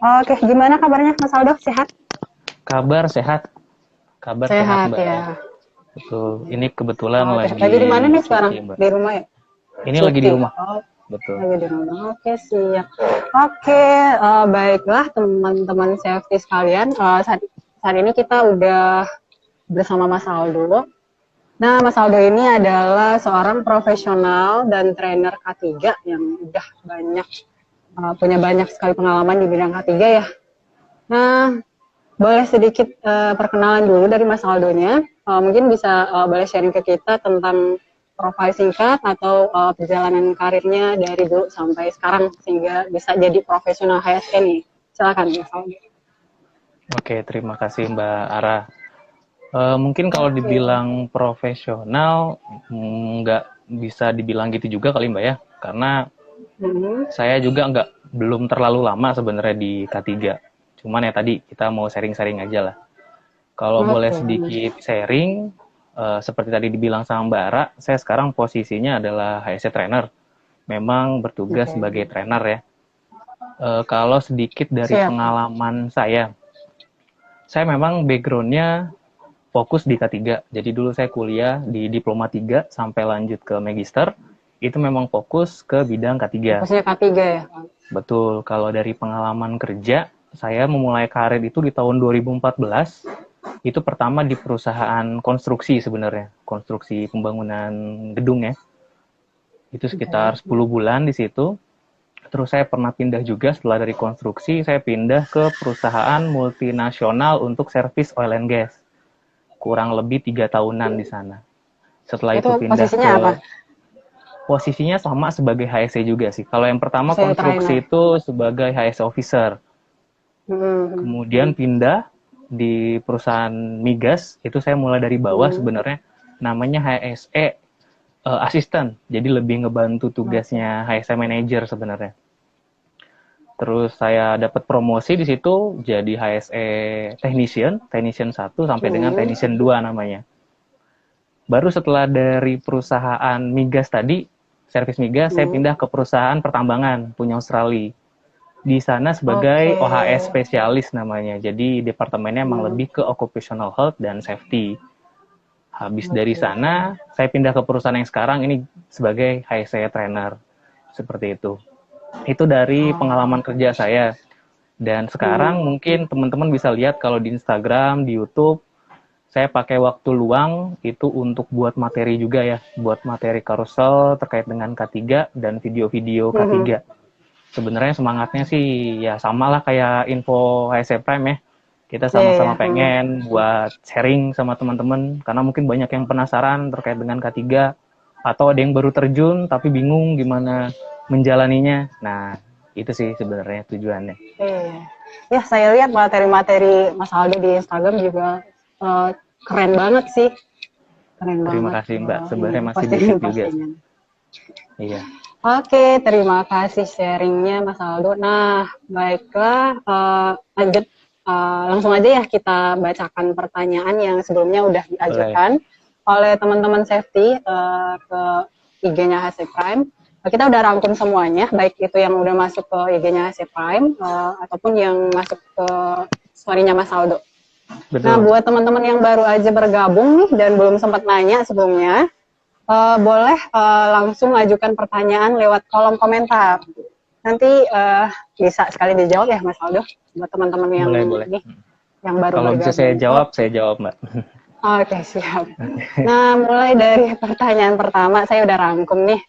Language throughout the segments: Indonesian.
Oke, gimana kabarnya Mas Aldo? Sehat? Kabar sehat, kabar sehat Sehat Mbak. ya. Betul. Ini kebetulan Oke, lagi lagi di mana nih sekarang? cuti Mbak. Di rumah ya? Ini lagi di Cuti. rumah. Oh, Betul. lagi di rumah. Oke, siap. Oke, baiklah teman-teman safety sekalian. Saat ini kita udah bersama Mas Aldo. Nah, Mas Aldo ini adalah seorang profesional dan trainer K3 yang udah punya banyak sekali pengalaman di bidang K3 ya. Nah, boleh sedikit perkenalan dulu dari Mas Aldonya. Mungkin bisa boleh sharing ke kita tentang profil singkat atau perjalanan karirnya dari dulu sampai sekarang sehingga bisa jadi profesional HSE nih. Silakan Mas Aldo. Oke, terima kasih Mbak Ara. Mungkin kalau Oke. dibilang profesional, nggak bisa dibilang gitu juga kali Mbak ya. Karena Hmm. saya juga belum terlalu lama sebenarnya di K3. Cuman ya tadi kita mau sharing-sharing aja lah. Kalau boleh Oke. sedikit sharing, seperti tadi dibilang sama Mbak Ara, saya sekarang posisinya adalah HSE trainer. Memang bertugas Oke. sebagai trainer ya. Kalau sedikit dari Siap. pengalaman saya memang backgroundnya fokus di K3. Jadi dulu saya kuliah di Diploma 3 sampai lanjut ke Magister. Itu memang fokus ke bidang K3. Fokusnya K3 ya. Betul, kalau dari pengalaman kerja, saya memulai karir itu di tahun 2014. Itu pertama di perusahaan konstruksi sebenarnya, konstruksi pembangunan gedung ya. Itu sekitar Oke. 10 bulan di situ. Terus saya pernah pindah juga setelah dari konstruksi, saya pindah ke perusahaan multinasional untuk servis oil and gas. Kurang lebih 3 tahunan di sana. Setelah Itu itu pindah posisinya apa? ke posisinya sama sebagai HSE juga sih. Kalau yang pertama Saya trainer. konstruksi itu sebagai HSE officer. Hmm. Kemudian pindah di perusahaan migas, itu saya mulai dari bawah Hmm. sebenarnya. Namanya HSE assistant. Jadi lebih ngebantu Oke. tugasnya HSE manager sebenarnya. Terus saya dapat promosi di situ jadi HSE technician 1 sampai dengan Hmm. technician 2 namanya. Baru setelah dari perusahaan migas tadi, servis migas, saya Hmm. pindah ke perusahaan pertambangan punya Australia. Di sana sebagai Oke. OHS spesialis namanya. Jadi departemennya emang Hmm. lebih ke occupational health dan safety. Habis dari Oke. sana, saya pindah ke perusahaan yang sekarang ini sebagai HSE trainer. Seperti itu. Itu dari Oh. pengalaman kerja saya. Dan sekarang Hmm. mungkin teman-teman bisa lihat kalau di Instagram, di YouTube, saya pakai waktu luang itu untuk buat materi juga ya. Buat materi carousel terkait dengan K3 dan video-video Mhm. K3. Sebenarnya semangatnya sih ya samalah kayak info HSE Prime ya. Kita Iya, iya. sama-sama pengen buat sharing sama teman-teman karena mungkin banyak yang penasaran terkait dengan K3 atau ada yang baru terjun tapi bingung gimana menjalaninya. Nah, itu sih sebenarnya tujuannya. Iya. Ya, saya lihat materi-materi Mas Aldo di Instagram juga eh, keren banget sih. Keren Terima banget kasih Mbak. Sebenarnya masih basic juga sih. postingan-postingan. Iya. Oke, terima kasih sharingnya Mas Aldo. Nah, baiklah, lanjut langsung aja ya kita bacakan pertanyaan yang sebelumnya udah Boleh. diajukan oleh teman-teman safety ke IG-nya HC Prime. Kita udah rangkum semuanya, baik itu yang udah masuk ke IG-nya HC Prime ataupun yang masuk ke story-nya Mas Aldo. Nah, Betul. buat teman-teman yang baru aja bergabung nih dan belum sempat nanya sebelumnya, boleh langsung ajukan pertanyaan lewat kolom komentar. Nanti bisa sekali dijawab ya Mas Aldo buat teman-teman yang Boleh, boleh. ini yang baru Kalau bisa bergabung. Oke, saya jawab, Mbak. oke siap. Nah, mulai dari pertanyaan pertama saya udah rangkum nih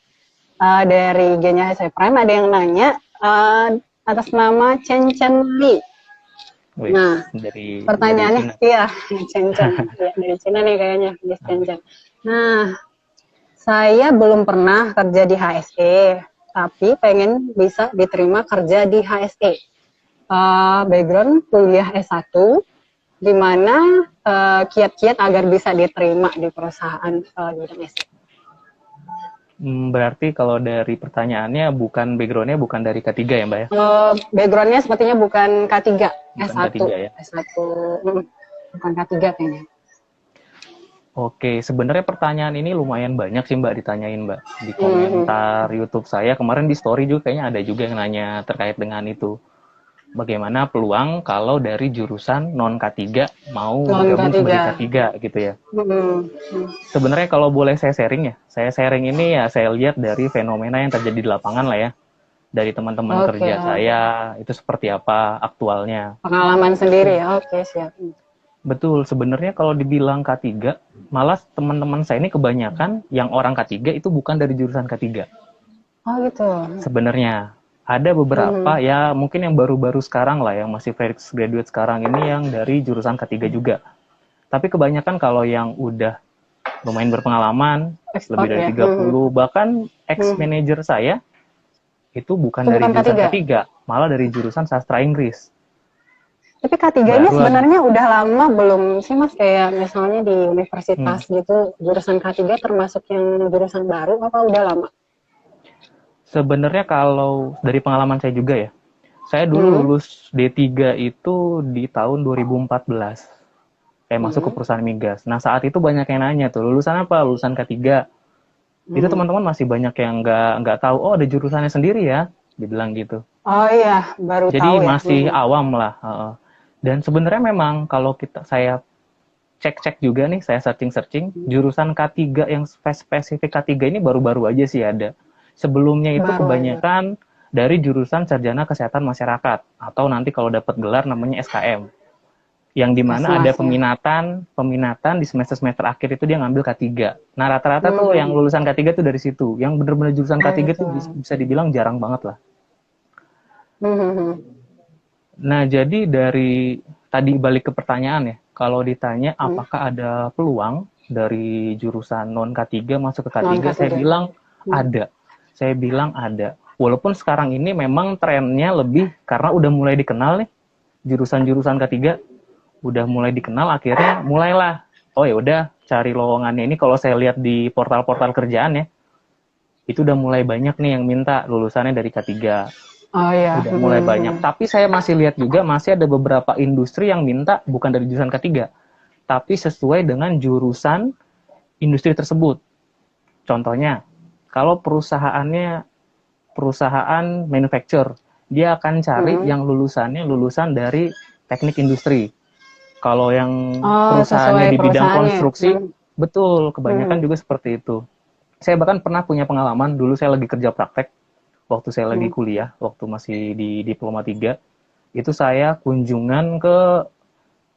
dari Genya HC Prime ada yang nanya atas nama Chen Chen Li. Wih, Nah, dari pertanyaannya Cina. iya Chen Chen ya, dari Cina nih kayaknya Miss Chen Chen. Nah, saya belum pernah kerja di HSE, tapi pengen bisa diterima kerja di HSE. Background kuliah S1, di mana kiat-kiat agar bisa diterima di perusahaan di HSE. Berarti kalau dari pertanyaannya backgroundnya bukan dari K3 ya Mbak ya? Backgroundnya sepertinya bukan K3, Bukan S1. K3 ya? S1, bukan K3 kayaknya. Oke, sebenarnya pertanyaan ini lumayan banyak sih Mbak ditanyain Mbak. Di Hmm. komentar YouTube saya, kemarin di story juga kayaknya ada juga yang nanya terkait dengan itu. bagaimana peluang kalau dari jurusan non K3 mau Non bergabung K3. sebagai K3 gitu ya. Hmm. Hmm. Sebenarnya kalau boleh saya sharing ya, saya sharing ini ya saya lihat dari fenomena yang terjadi di lapangan lah ya. Dari teman-teman Oke, kerja saya, itu seperti apa aktualnya. pengalaman sendiri ya. Oke, siap. Betul, sebenarnya kalau dibilang K3, malah teman-teman saya ini kebanyakan yang orang K3 itu bukan dari jurusan K3. Oh gitu. Sebenarnya ada beberapa Hmm. ya mungkin yang baru-baru sekarang lah yang masih fresh graduate sekarang ini yang dari jurusan K3 juga. Tapi kebanyakan kalau yang udah lumayan berpengalaman, lebih Ekspor dari ya. 30, bahkan ex-manager saya itu bukan Itu dari bukan jurusan K3. K3, malah dari jurusan sastra Inggris. Tapi K3 ini Baru sebenarnya udah lama belum sih Mas? Kayak misalnya di hmm, universitas gitu, jurusan K3 termasuk yang jurusan baru apa udah lama? sebenarnya kalau dari pengalaman saya juga ya, saya dulu Hmm. lulus D3 itu di tahun 2014. Saya masuk ke Hmm. perusahaan migas. Nah, saat itu banyak yang nanya tuh, lulusan apa? Lulusan K3. Itu Hmm. teman-teman masih banyak yang nggak tahu, oh ada jurusannya sendiri ya, dibilang gitu. Oh iya, baru Jadi tahu ya. masih awam lah. Dan sebenarnya memang kalau saya cek-cek juga nih, saya searching-searching, jurusan K3 yang spesifik K3 ini baru-baru aja sih ada. Sebelumnya itu Baru aja. kebanyakan dari jurusan Sarjana Kesehatan Masyarakat, atau nanti kalau dapat gelar namanya SKM. Yang dimana ada Kesmas ya. peminatan di semester-semester akhir itu dia ngambil K3. Nah, rata-rata tuh yang Hmm. lulusan K3 tuh dari situ. Yang benar-benar jurusan Nah, K3 itu. tuh bisa dibilang jarang banget lah. Hmm. Nah, jadi dari tadi balik ke pertanyaan ya, kalau ditanya Hmm. apakah ada peluang dari jurusan non K3 masuk ke Non K3, saya K3. bilang Hmm. ada. Saya bilang ada. Walaupun sekarang ini memang trennya lebih karena udah mulai dikenal nih jurusan-jurusan K3 udah mulai dikenal, akhirnya mulailah oh ya udah cari lowongannya ini. Kalau saya lihat di portal-portal kerjaan ya, itu udah mulai banyak nih yang minta lulusannya dari K3. Oh iya. Udah mulai banyak. Tapi saya masih lihat juga masih ada beberapa industri yang minta bukan dari jurusan K3, tapi sesuai dengan jurusan industri tersebut. Contohnya, kalau perusahaan manufacture, dia akan cari Hmm. yang lulusannya lulusan dari teknik industri. Kalau yang Oh, perusahaannya sesuai di bidang perusahaannya. konstruksi, Hmm. betul, kebanyakan Hmm. juga seperti itu. Saya bahkan pernah punya pengalaman, dulu saya lagi kerja praktek, waktu saya lagi Hmm. kuliah, waktu masih di Diploma 3, itu saya kunjungan ke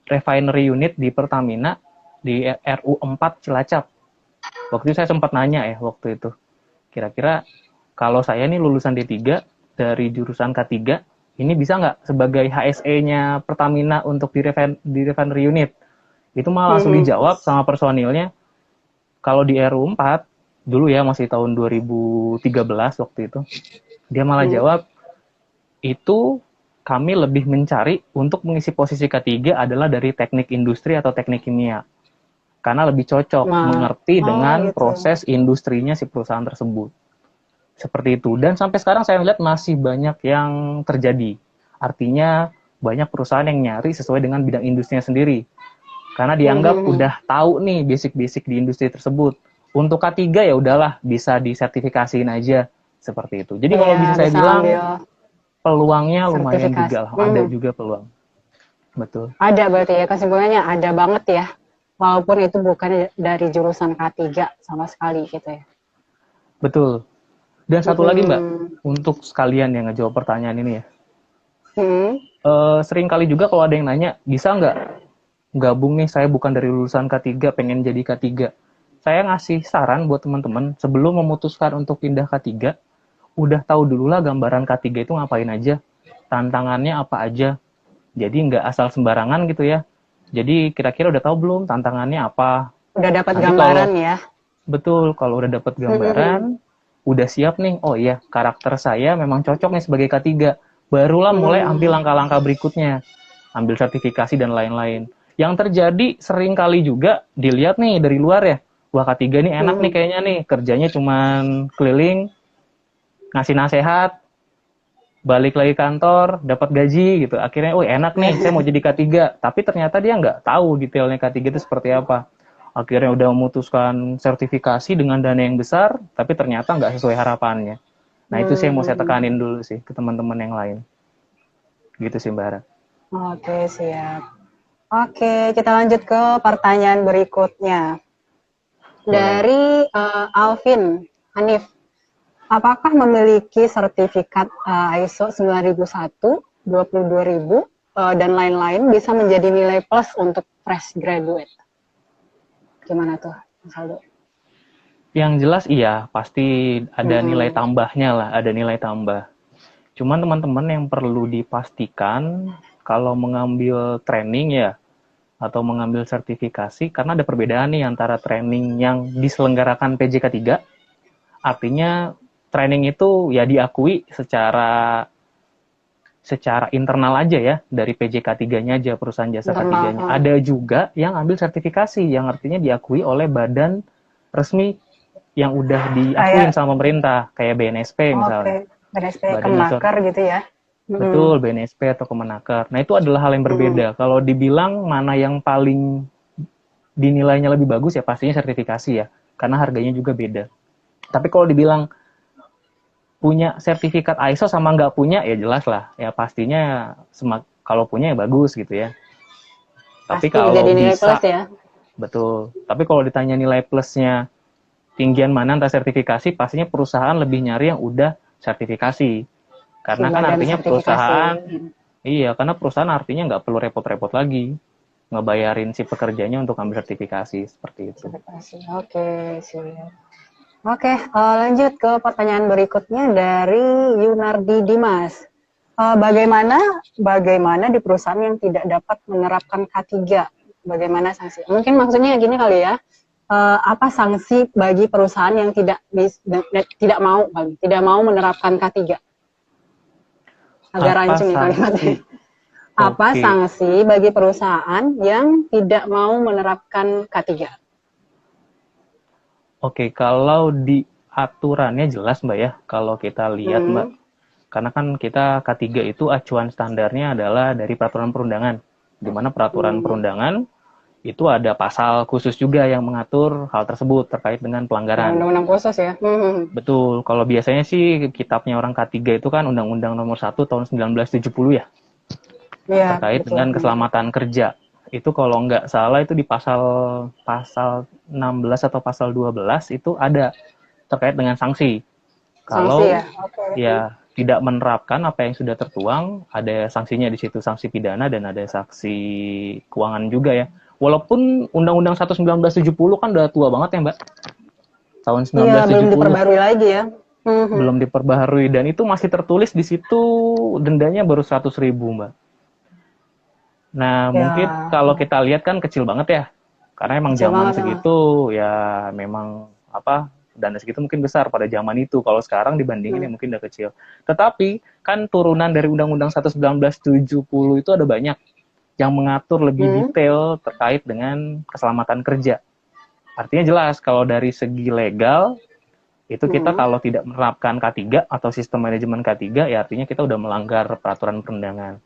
refinery unit di Pertamina di RU4 Cilacap. Waktu itu saya sempat nanya ya waktu itu, kira-kira kalau saya nih lulusan D3 dari jurusan K3, ini bisa nggak sebagai HSE-nya Pertamina untuk di refinery unit? Itu malah langsung Hmm. dijawab sama personilnya, kalau di RU4, dulu ya masih tahun 2013 waktu itu, dia malah Hmm. jawab, itu kami lebih mencari untuk mengisi posisi K3 adalah dari teknik industri atau teknik kimia. Karena lebih cocok, Nah, mengerti oh dengan gitu. proses industrinya si perusahaan tersebut. Seperti itu. Dan sampai sekarang saya lihat masih banyak yang terjadi. Artinya banyak perusahaan yang nyari sesuai dengan bidang industrinya sendiri. Karena dianggap Hmm. udah tahu nih basic-basic di industri tersebut. Untuk K3 ya udahlah, bisa disertifikasiin aja seperti itu. Jadi kalau Iya, bisa saya bisa bilang ambil peluangnya lumayan sertifikasi. juga lah, ada juga peluang. Betul. Ada berarti ya, kesimpulannya ada banget ya. Walaupun itu bukan dari jurusan K3 sama sekali gitu ya. Betul. Dan satu lagi Mbak, Hmm. untuk sekalian yang ngejawab pertanyaan ini ya. Hmm. Sering kali juga kalau ada yang nanya, bisa nggak gabung nih, saya bukan dari lulusan K3, pengen jadi K3. Saya ngasih saran buat teman-teman, sebelum memutuskan untuk pindah K3, udah tahu dulu lah gambaran K3 itu ngapain aja, tantangannya apa aja. Jadi nggak asal sembarangan gitu ya. Jadi kira-kira udah tahu belum tantangannya apa. Udah dapat Nanti gambaran kalau ya. betul, kalau udah dapat Hmm. gambaran, udah siap nih, oh iya karakter saya memang cocok nih sebagai K3. Barulah mulai ambil Hmm. langkah-langkah berikutnya. Ambil sertifikasi dan lain-lain. Yang terjadi sering kali juga dilihat nih dari luar ya, wah K3 nih enak nih Hmm. kayaknya nih, kerjanya cuman keliling, ngasih nasehat, balik lagi kantor, dapat gaji gitu. Akhirnya, oh enak nih, saya mau jadi K3. Tapi ternyata dia nggak tahu detailnya K3 itu seperti apa. Akhirnya udah memutuskan sertifikasi dengan dana yang besar, tapi ternyata nggak sesuai harapannya. Nah itu saya mau saya Hmm. tekanin dulu sih ke teman-teman yang lain. Gitu sih Mbak Hera. Oke, siap. Oke, kita lanjut ke pertanyaan berikutnya. Boleh. Dari Alvin Hanif, apakah memiliki sertifikat ISO 9001, 22000, dan lain-lain bisa menjadi nilai plus untuk fresh graduate? Gimana tuh, Mas Aldo? Yang jelas iya, pasti ada nilai tambahnya lah, ada nilai tambah. Cuman teman-teman yang perlu dipastikan kalau mengambil training ya, atau mengambil sertifikasi, karena ada perbedaan nih antara training yang diselenggarakan PJK 3, artinya training itu ya diakui secara internal aja ya, dari PJK 3-nya aja, perusahaan jasa K3-nya. Ada juga yang ambil sertifikasi, yang artinya diakui oleh badan resmi yang udah diakuin sama pemerintah, kayak BNSP misalnya. BNSP, Kemenaker gitu ya. Betul, BNSP atau Kemenaker. Nah, itu adalah hal yang berbeda. Kalau dibilang mana yang paling dinilainya lebih bagus, ya pastinya sertifikasi ya, karena harganya juga beda. Tapi kalau dibilang punya sertifikat ISO sama nggak punya, ya jelas lah. Ya pastinya kalau punya ya bagus gitu ya. Tapi pasti kalau jadi nilai bisa, plus ya. Betul. Tapi kalau ditanya nilai plusnya tinggian mana antara sertifikasi, pastinya perusahaan lebih nyari yang udah sertifikasi. Karena kan artinya perusahaan, iya, karena perusahaan artinya nggak perlu repot-repot lagi ngebayarin si pekerjanya untuk ambil sertifikasi, seperti itu. Oke, siap. Oke, lanjut ke pertanyaan berikutnya dari Yunardi Dimas. Bagaimana di perusahaan yang tidak dapat menerapkan K3? Bagaimana sanksi? Mungkin maksudnya gini kali ya. Apa sanksi bagi perusahaan yang tidak mau menerapkan K3? Agak rancung ya kalimatnya. Apa sanksi bagi perusahaan yang tidak mau menerapkan K3? Oke, kalau di aturannya jelas Mbak ya, kalau kita lihat Mbak, karena kan kita K3 itu acuan standarnya adalah dari peraturan perundangan, di mana peraturan perundangan itu ada pasal khusus juga yang mengatur hal tersebut terkait dengan pelanggaran. Undang-undang khusus ya? Betul, kalau biasanya sih kitabnya orang K3 itu kan Undang-Undang Nomor 1 Tahun 1970 ya, terkait betul, dengan keselamatan kerja. Itu kalau nggak salah itu di pasal 16 atau pasal 12 itu ada terkait dengan sanksi. Kalau ya tidak menerapkan apa yang sudah tertuang, ada sanksinya di situ, sanksi pidana dan ada sanksi keuangan juga ya. Walaupun Undang-Undang 1 1970 kan udah tua banget ya Mbak. Tahun 1970. Iya, belum diperbarui lagi ya. Belum diperbaharui dan itu masih tertulis di situ dendanya baru 100.000 Mbak. Nah, mungkin kalau kita lihat kan kecil banget ya. Karena emang zaman segitu ya memang dana segitu mungkin besar pada zaman itu. Kalau sekarang dibandingin ya mungkin udah kecil. Tetapi kan turunan dari Undang-Undang 1 1970 itu ada banyak yang mengatur lebih detail terkait dengan keselamatan kerja. Artinya jelas kalau dari segi legal itu kita kalau tidak menerapkan K3 atau sistem manajemen K3 ya artinya kita udah melanggar peraturan perundangan.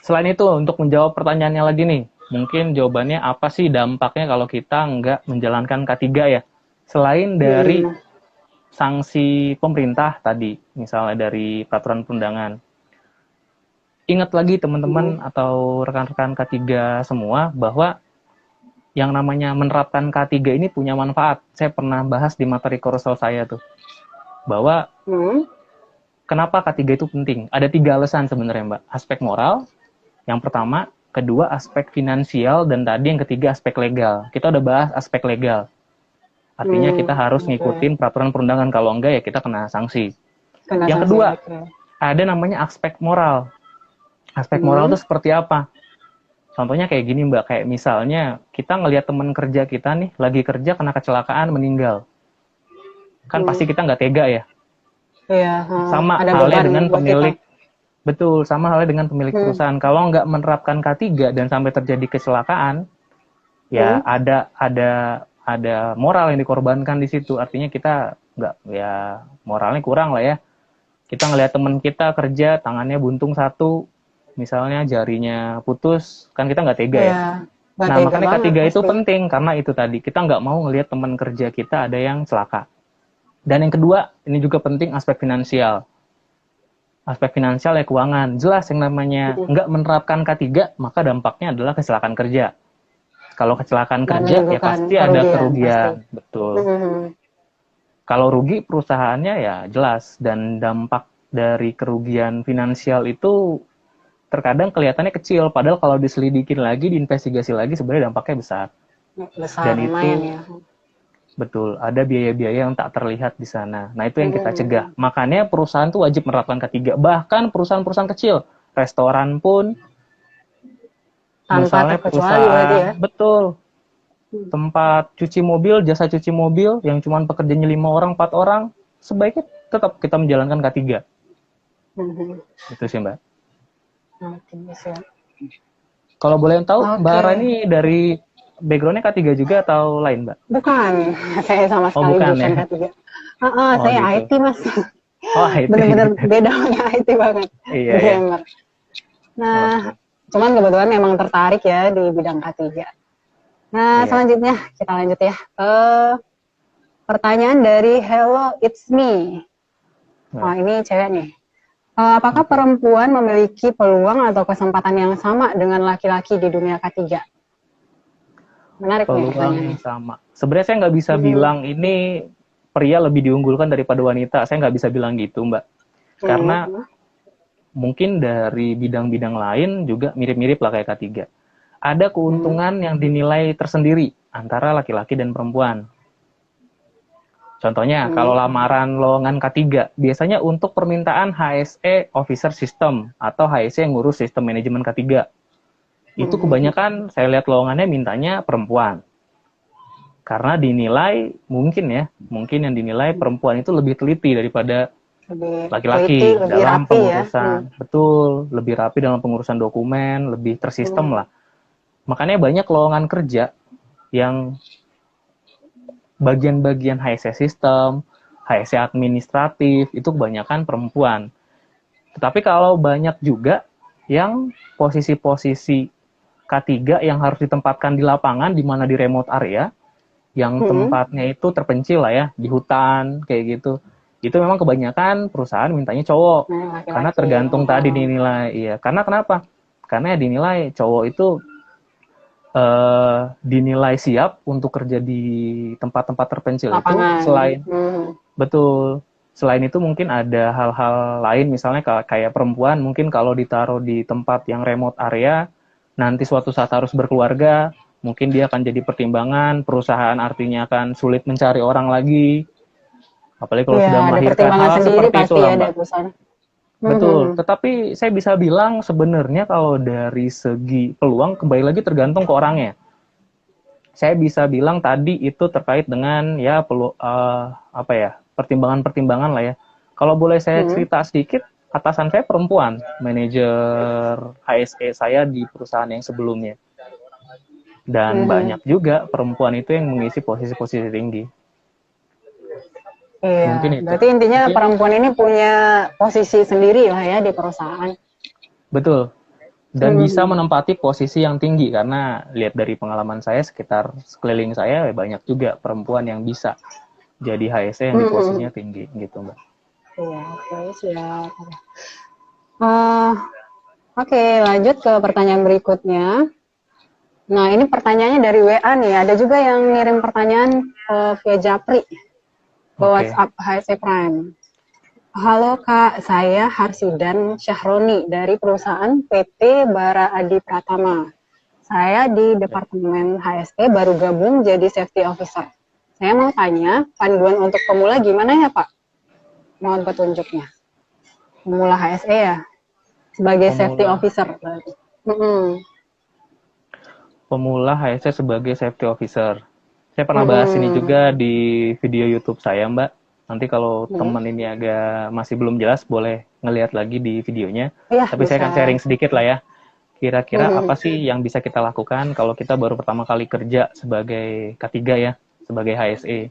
Selain itu, untuk menjawab pertanyaannya lagi nih, mungkin jawabannya apa sih dampaknya kalau kita nggak menjalankan K3 ya? Selain dari sanksi pemerintah tadi, misalnya dari peraturan perundangan. Ingat lagi teman-teman atau rekan-rekan K3 semua, bahwa yang namanya menerapkan K3 ini punya manfaat. Saya pernah bahas di materi kursal saya tuh, bahwa kenapa K3 itu penting? Ada 3 alasan sebenarnya Mbak. Aspek moral, yang pertama, kedua aspek finansial, dan tadi yang ketiga aspek legal. Kita udah bahas aspek legal. Artinya kita harus ngikutin peraturan perundangan, kalau enggak ya kita kena sanksi. Yang kedua, ada namanya aspek moral. Aspek moral itu seperti apa? Contohnya kayak gini Mbak, kayak misalnya kita ngelihat teman kerja kita nih, lagi kerja kena kecelakaan meninggal. Kan pasti kita nggak tega ya? Iya. Sama halnya dengan pemilik. Betul, sama halnya dengan pemilik perusahaan. Kalau nggak menerapkan K3 dan sampai terjadi kecelakaan, ya ada moral yang dikorbankan di situ. Artinya kita nggak, ya moralnya kurang lah ya. Kita ngelihat teman kita kerja, tangannya buntung satu, misalnya jarinya putus, kan kita nggak tega ya. Nah, makanya K3 itu penting, karena itu tadi, kita nggak mau ngelihat teman kerja kita ada yang celaka. Dan yang kedua, ini juga penting, aspek finansial. aspek finansial ya keuangan. Jelas yang namanya nggak menerapkan K3, maka dampaknya adalah kecelakaan kerja. Kalau kecelakaan Dan kerja ya menimbulkan pasti ada pasti. kerugian, betul. Kalau rugi perusahaannya ya jelas, dan dampak dari kerugian finansial itu terkadang kelihatannya kecil, padahal kalau diselidikin lagi, diinvestigasi lagi sebenarnya dampaknya besar. Besar, Dan lumayan itu ya. betul, ada biaya-biaya yang tak terlihat di sana. Nah, itu yang kita cegah. Makanya perusahaan tuh wajib menerapkan K3. Bahkan perusahaan-perusahaan kecil, restoran pun, Tanpa misalnya terkecuali berarti ya. perusahaan, betul, tempat cuci mobil, jasa cuci mobil, yang cuma pekerjanya 5 orang, 4 orang, sebaiknya tetap kita menjalankan K3. Itu sih, Mbak. Oke, siap. Kalau boleh tahu, Mbak Oke. Ara ini dari background-nya K3 juga atau lain, Mbak? Bukan, saya sama Oh, sekali bukan bukan ya? K3. Saya gitu. IT, Mas. Oh, IT. Bener-bener beda sama IT banget. Iya, ya. Gamer. Nah, cuman kebetulan memang tertarik ya di bidang K3. Nah, selanjutnya kita lanjut ya. Pertanyaan dari Hello It's Me. Ini cewek nih. Apakah perempuan memiliki peluang atau kesempatan yang sama dengan laki-laki di dunia K3? Menarik nih Peluang pertanyaannya. yang sama. Sebenarnya saya nggak bisa bilang ini pria lebih diunggulkan daripada wanita. Saya nggak bisa bilang gitu, Mbak. Karena mungkin dari bidang-bidang lain juga mirip-mirip lah kayak K3. Ada keuntungan yang dinilai tersendiri antara laki-laki dan perempuan. Contohnya, kalau lamaran lowongan K3, biasanya untuk permintaan HSE Officer System atau HSE yang ngurus sistem manajemen K3. Itu kebanyakan saya lihat lowongannya mintanya perempuan. Karena dinilai, mungkin yang dinilai perempuan itu lebih teliti daripada laki-laki dalam pengurusan. Ya? Betul, lebih rapi dalam pengurusan dokumen, lebih tersistem lah. Makanya banyak lowongan kerja yang bagian-bagian HSE sistem, HSE administratif, itu kebanyakan perempuan. Tetapi kalau banyak juga yang posisi-posisi K3 yang harus ditempatkan di lapangan, di mana di remote area, yang tempatnya itu terpencil lah ya, di hutan, kayak gitu. Itu memang kebanyakan perusahaan mintanya cowok. Karena tergantung tadi dinilai. Iya. Karena kenapa? Karena dinilai cowok itu dinilai siap untuk kerja di tempat-tempat terpencil lapangan. Itu selain betul, selain itu mungkin ada hal-hal lain, misalnya kayak perempuan mungkin kalau ditaruh di tempat yang remote area, nanti suatu saat harus berkeluarga, mungkin dia akan jadi pertimbangan, perusahaan artinya akan sulit mencari orang lagi, apalagi kalau sudah melahirkan, hal seperti itu lah, Mbak. Betul, tetapi saya bisa bilang sebenarnya kalau dari segi peluang kembali lagi tergantung ke orangnya. Saya bisa bilang tadi itu terkait dengan ya pertimbangan-pertimbangan lah ya. Kalau boleh saya cerita sedikit, atasan saya perempuan, manajer HSE saya di perusahaan yang sebelumnya. Dan banyak juga perempuan itu yang mengisi posisi-posisi tinggi. Iya, berarti intinya perempuan ini punya posisi sendiri lah ya di perusahaan. Betul. Dan bisa menempati posisi yang tinggi, karena lihat dari pengalaman saya sekitar sekeliling saya banyak juga perempuan yang bisa jadi HSE yang di posisinya tinggi gitu, Mbak. Iya, oke, siap. Oke, lanjut ke pertanyaan berikutnya. Nah, ini pertanyaannya dari WA nih. Ada juga yang ngirim pertanyaan via Japri ke WhatsApp HSE Prime. Halo Kak, saya Harsidan Syahroni dari perusahaan PT Bara Adi Pratama. Saya di Departemen HSE baru gabung jadi Safety Officer. Saya mau tanya, panduan untuk pemula gimana ya Pak? Mohon petunjuknya. Pemula HSE ya, sebagai Safety Officer. Pemula HSE sebagai Safety Officer. Saya pernah bahas ini juga di video YouTube saya, Mbak. Nanti kalau teman ini masih belum jelas, boleh ngelihat lagi di videonya. Tapi bisa. Saya akan sharing sedikit lah ya. Kira-kira apa sih yang bisa kita lakukan kalau kita baru pertama kali kerja sebagai K3 ya, sebagai HSE.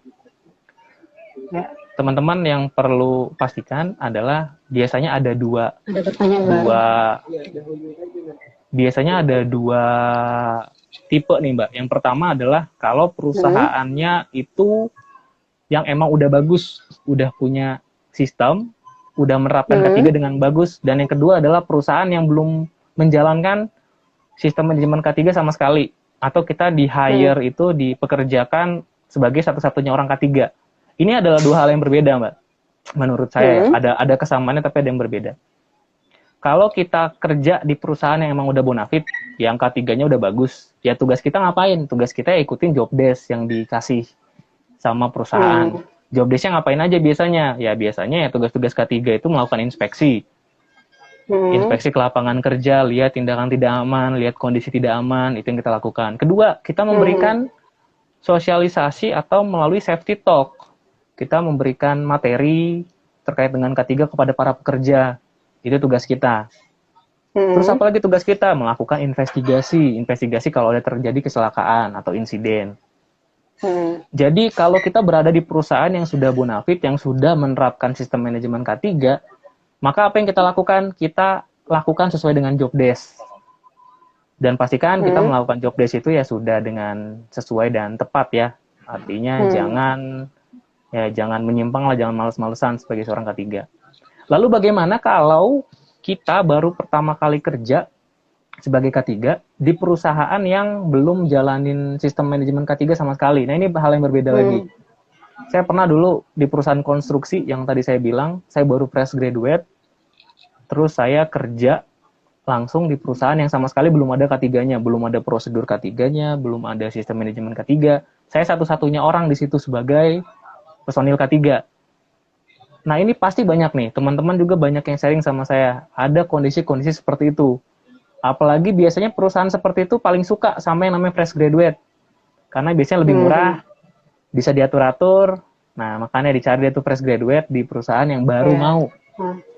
Teman-teman yang perlu pastikan adalah biasanya ada dua tipe nih, Mbak. Yang pertama adalah kalau perusahaannya itu yang emang udah bagus, udah punya sistem, udah menerapkan K3 dengan bagus, dan yang kedua adalah perusahaan yang belum menjalankan sistem manajemen K3 sama sekali, atau kita di hire itu dipekerjakan sebagai satu-satunya orang K3. Ini adalah dua hal yang berbeda, Mbak. Menurut saya ada kesamaannya tapi ada yang berbeda. Kalau kita kerja di perusahaan yang emang udah bonafit, yang K3-nya udah bagus, ya tugas kita ngapain? Tugas kita ya ikutin job desk yang dikasih sama perusahaan. Job desk-nya ngapain aja biasanya? Ya biasanya ya tugas-tugas K3 itu melakukan inspeksi. Inspeksi ke lapangan kerja, lihat tindakan tidak aman, lihat kondisi tidak aman, itu yang kita lakukan. Kedua, kita memberikan sosialisasi atau melalui safety talk. Kita memberikan materi terkait dengan K3 kepada para pekerja. Itu tugas kita. Terus apa lagi tugas kita? Melakukan investigasi kalau ada terjadi kecelakaan atau insiden. Jadi kalau kita berada di perusahaan yang sudah bonafit, yang sudah menerapkan sistem manajemen K3, maka apa yang kita lakukan? Kita lakukan sesuai dengan job desk. Dan pastikan kita melakukan job desk itu ya sudah dengan sesuai dan tepat ya. Artinya jangan menyimpang lah, jangan males-malesan sebagai seorang K3. Lalu bagaimana kalau kita baru pertama kali kerja sebagai K3 di perusahaan yang belum jalanin sistem manajemen K3 sama sekali? Nah ini hal yang berbeda lagi. Saya pernah dulu di perusahaan konstruksi yang tadi saya bilang, saya baru fresh graduate, terus saya kerja langsung di perusahaan yang sama sekali belum ada K3-nya, belum ada prosedur K3-nya, belum ada sistem manajemen K3. Saya satu-satunya orang di situ sebagai personil K3. Nah ini pasti banyak nih, teman-teman juga banyak yang sharing sama saya, ada kondisi-kondisi seperti itu. Apalagi biasanya perusahaan seperti itu paling suka sama yang namanya fresh graduate. Karena biasanya lebih murah, bisa diatur-atur. Nah, makanya dicari dia tuh fresh graduate di perusahaan yang baru mau.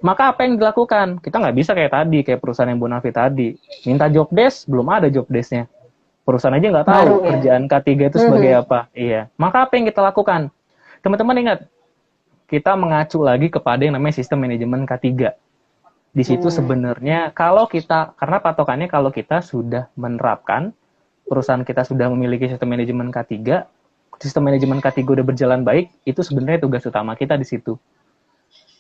Maka apa yang dilakukan? Kita nggak bisa kayak tadi, kayak perusahaan yang bonafit tadi. Minta job desk, belum ada job desk-nya. Perusahaan aja nggak tahu kerjaan K3 itu sebagai apa. Iya. Maka apa yang kita lakukan? Teman-teman ingat, kita mengacu lagi kepada yang namanya sistem manajemen K3. Di situ sebenarnya karena patokannya kalau kita sudah menerapkan, perusahaan kita sudah memiliki sistem manajemen K3, sistem manajemen K3 udah berjalan baik, itu sebenarnya tugas utama kita di situ.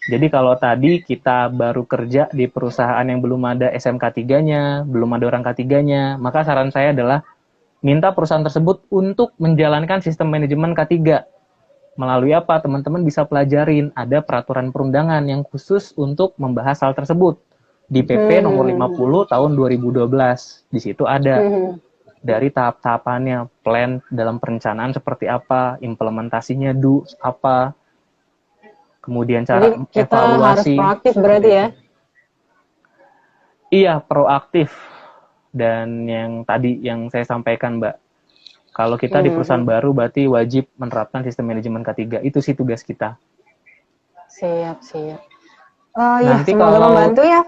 Jadi kalau tadi kita baru kerja di perusahaan yang belum ada SMK 3-nya, belum ada orang K3-nya, maka saran saya adalah minta perusahaan tersebut untuk menjalankan sistem manajemen K3. Melalui apa? Teman-teman bisa pelajarin, ada peraturan perundangan yang khusus untuk membahas hal tersebut. Di PP nomor 50 tahun 2012. Di situ ada dari tahap-tahapannya, plan dalam perencanaan seperti apa, implementasinya apa, kemudian cara jadi kita evaluasi. Harus proaktif berarti ya? Iya, proaktif. Dan yang tadi yang saya sampaikan, Mbak, kalau kita di perusahaan baru berarti wajib menerapkan sistem manajemen K3. Itu sih tugas kita. Siap. Nanti ya, semoga membantu ya.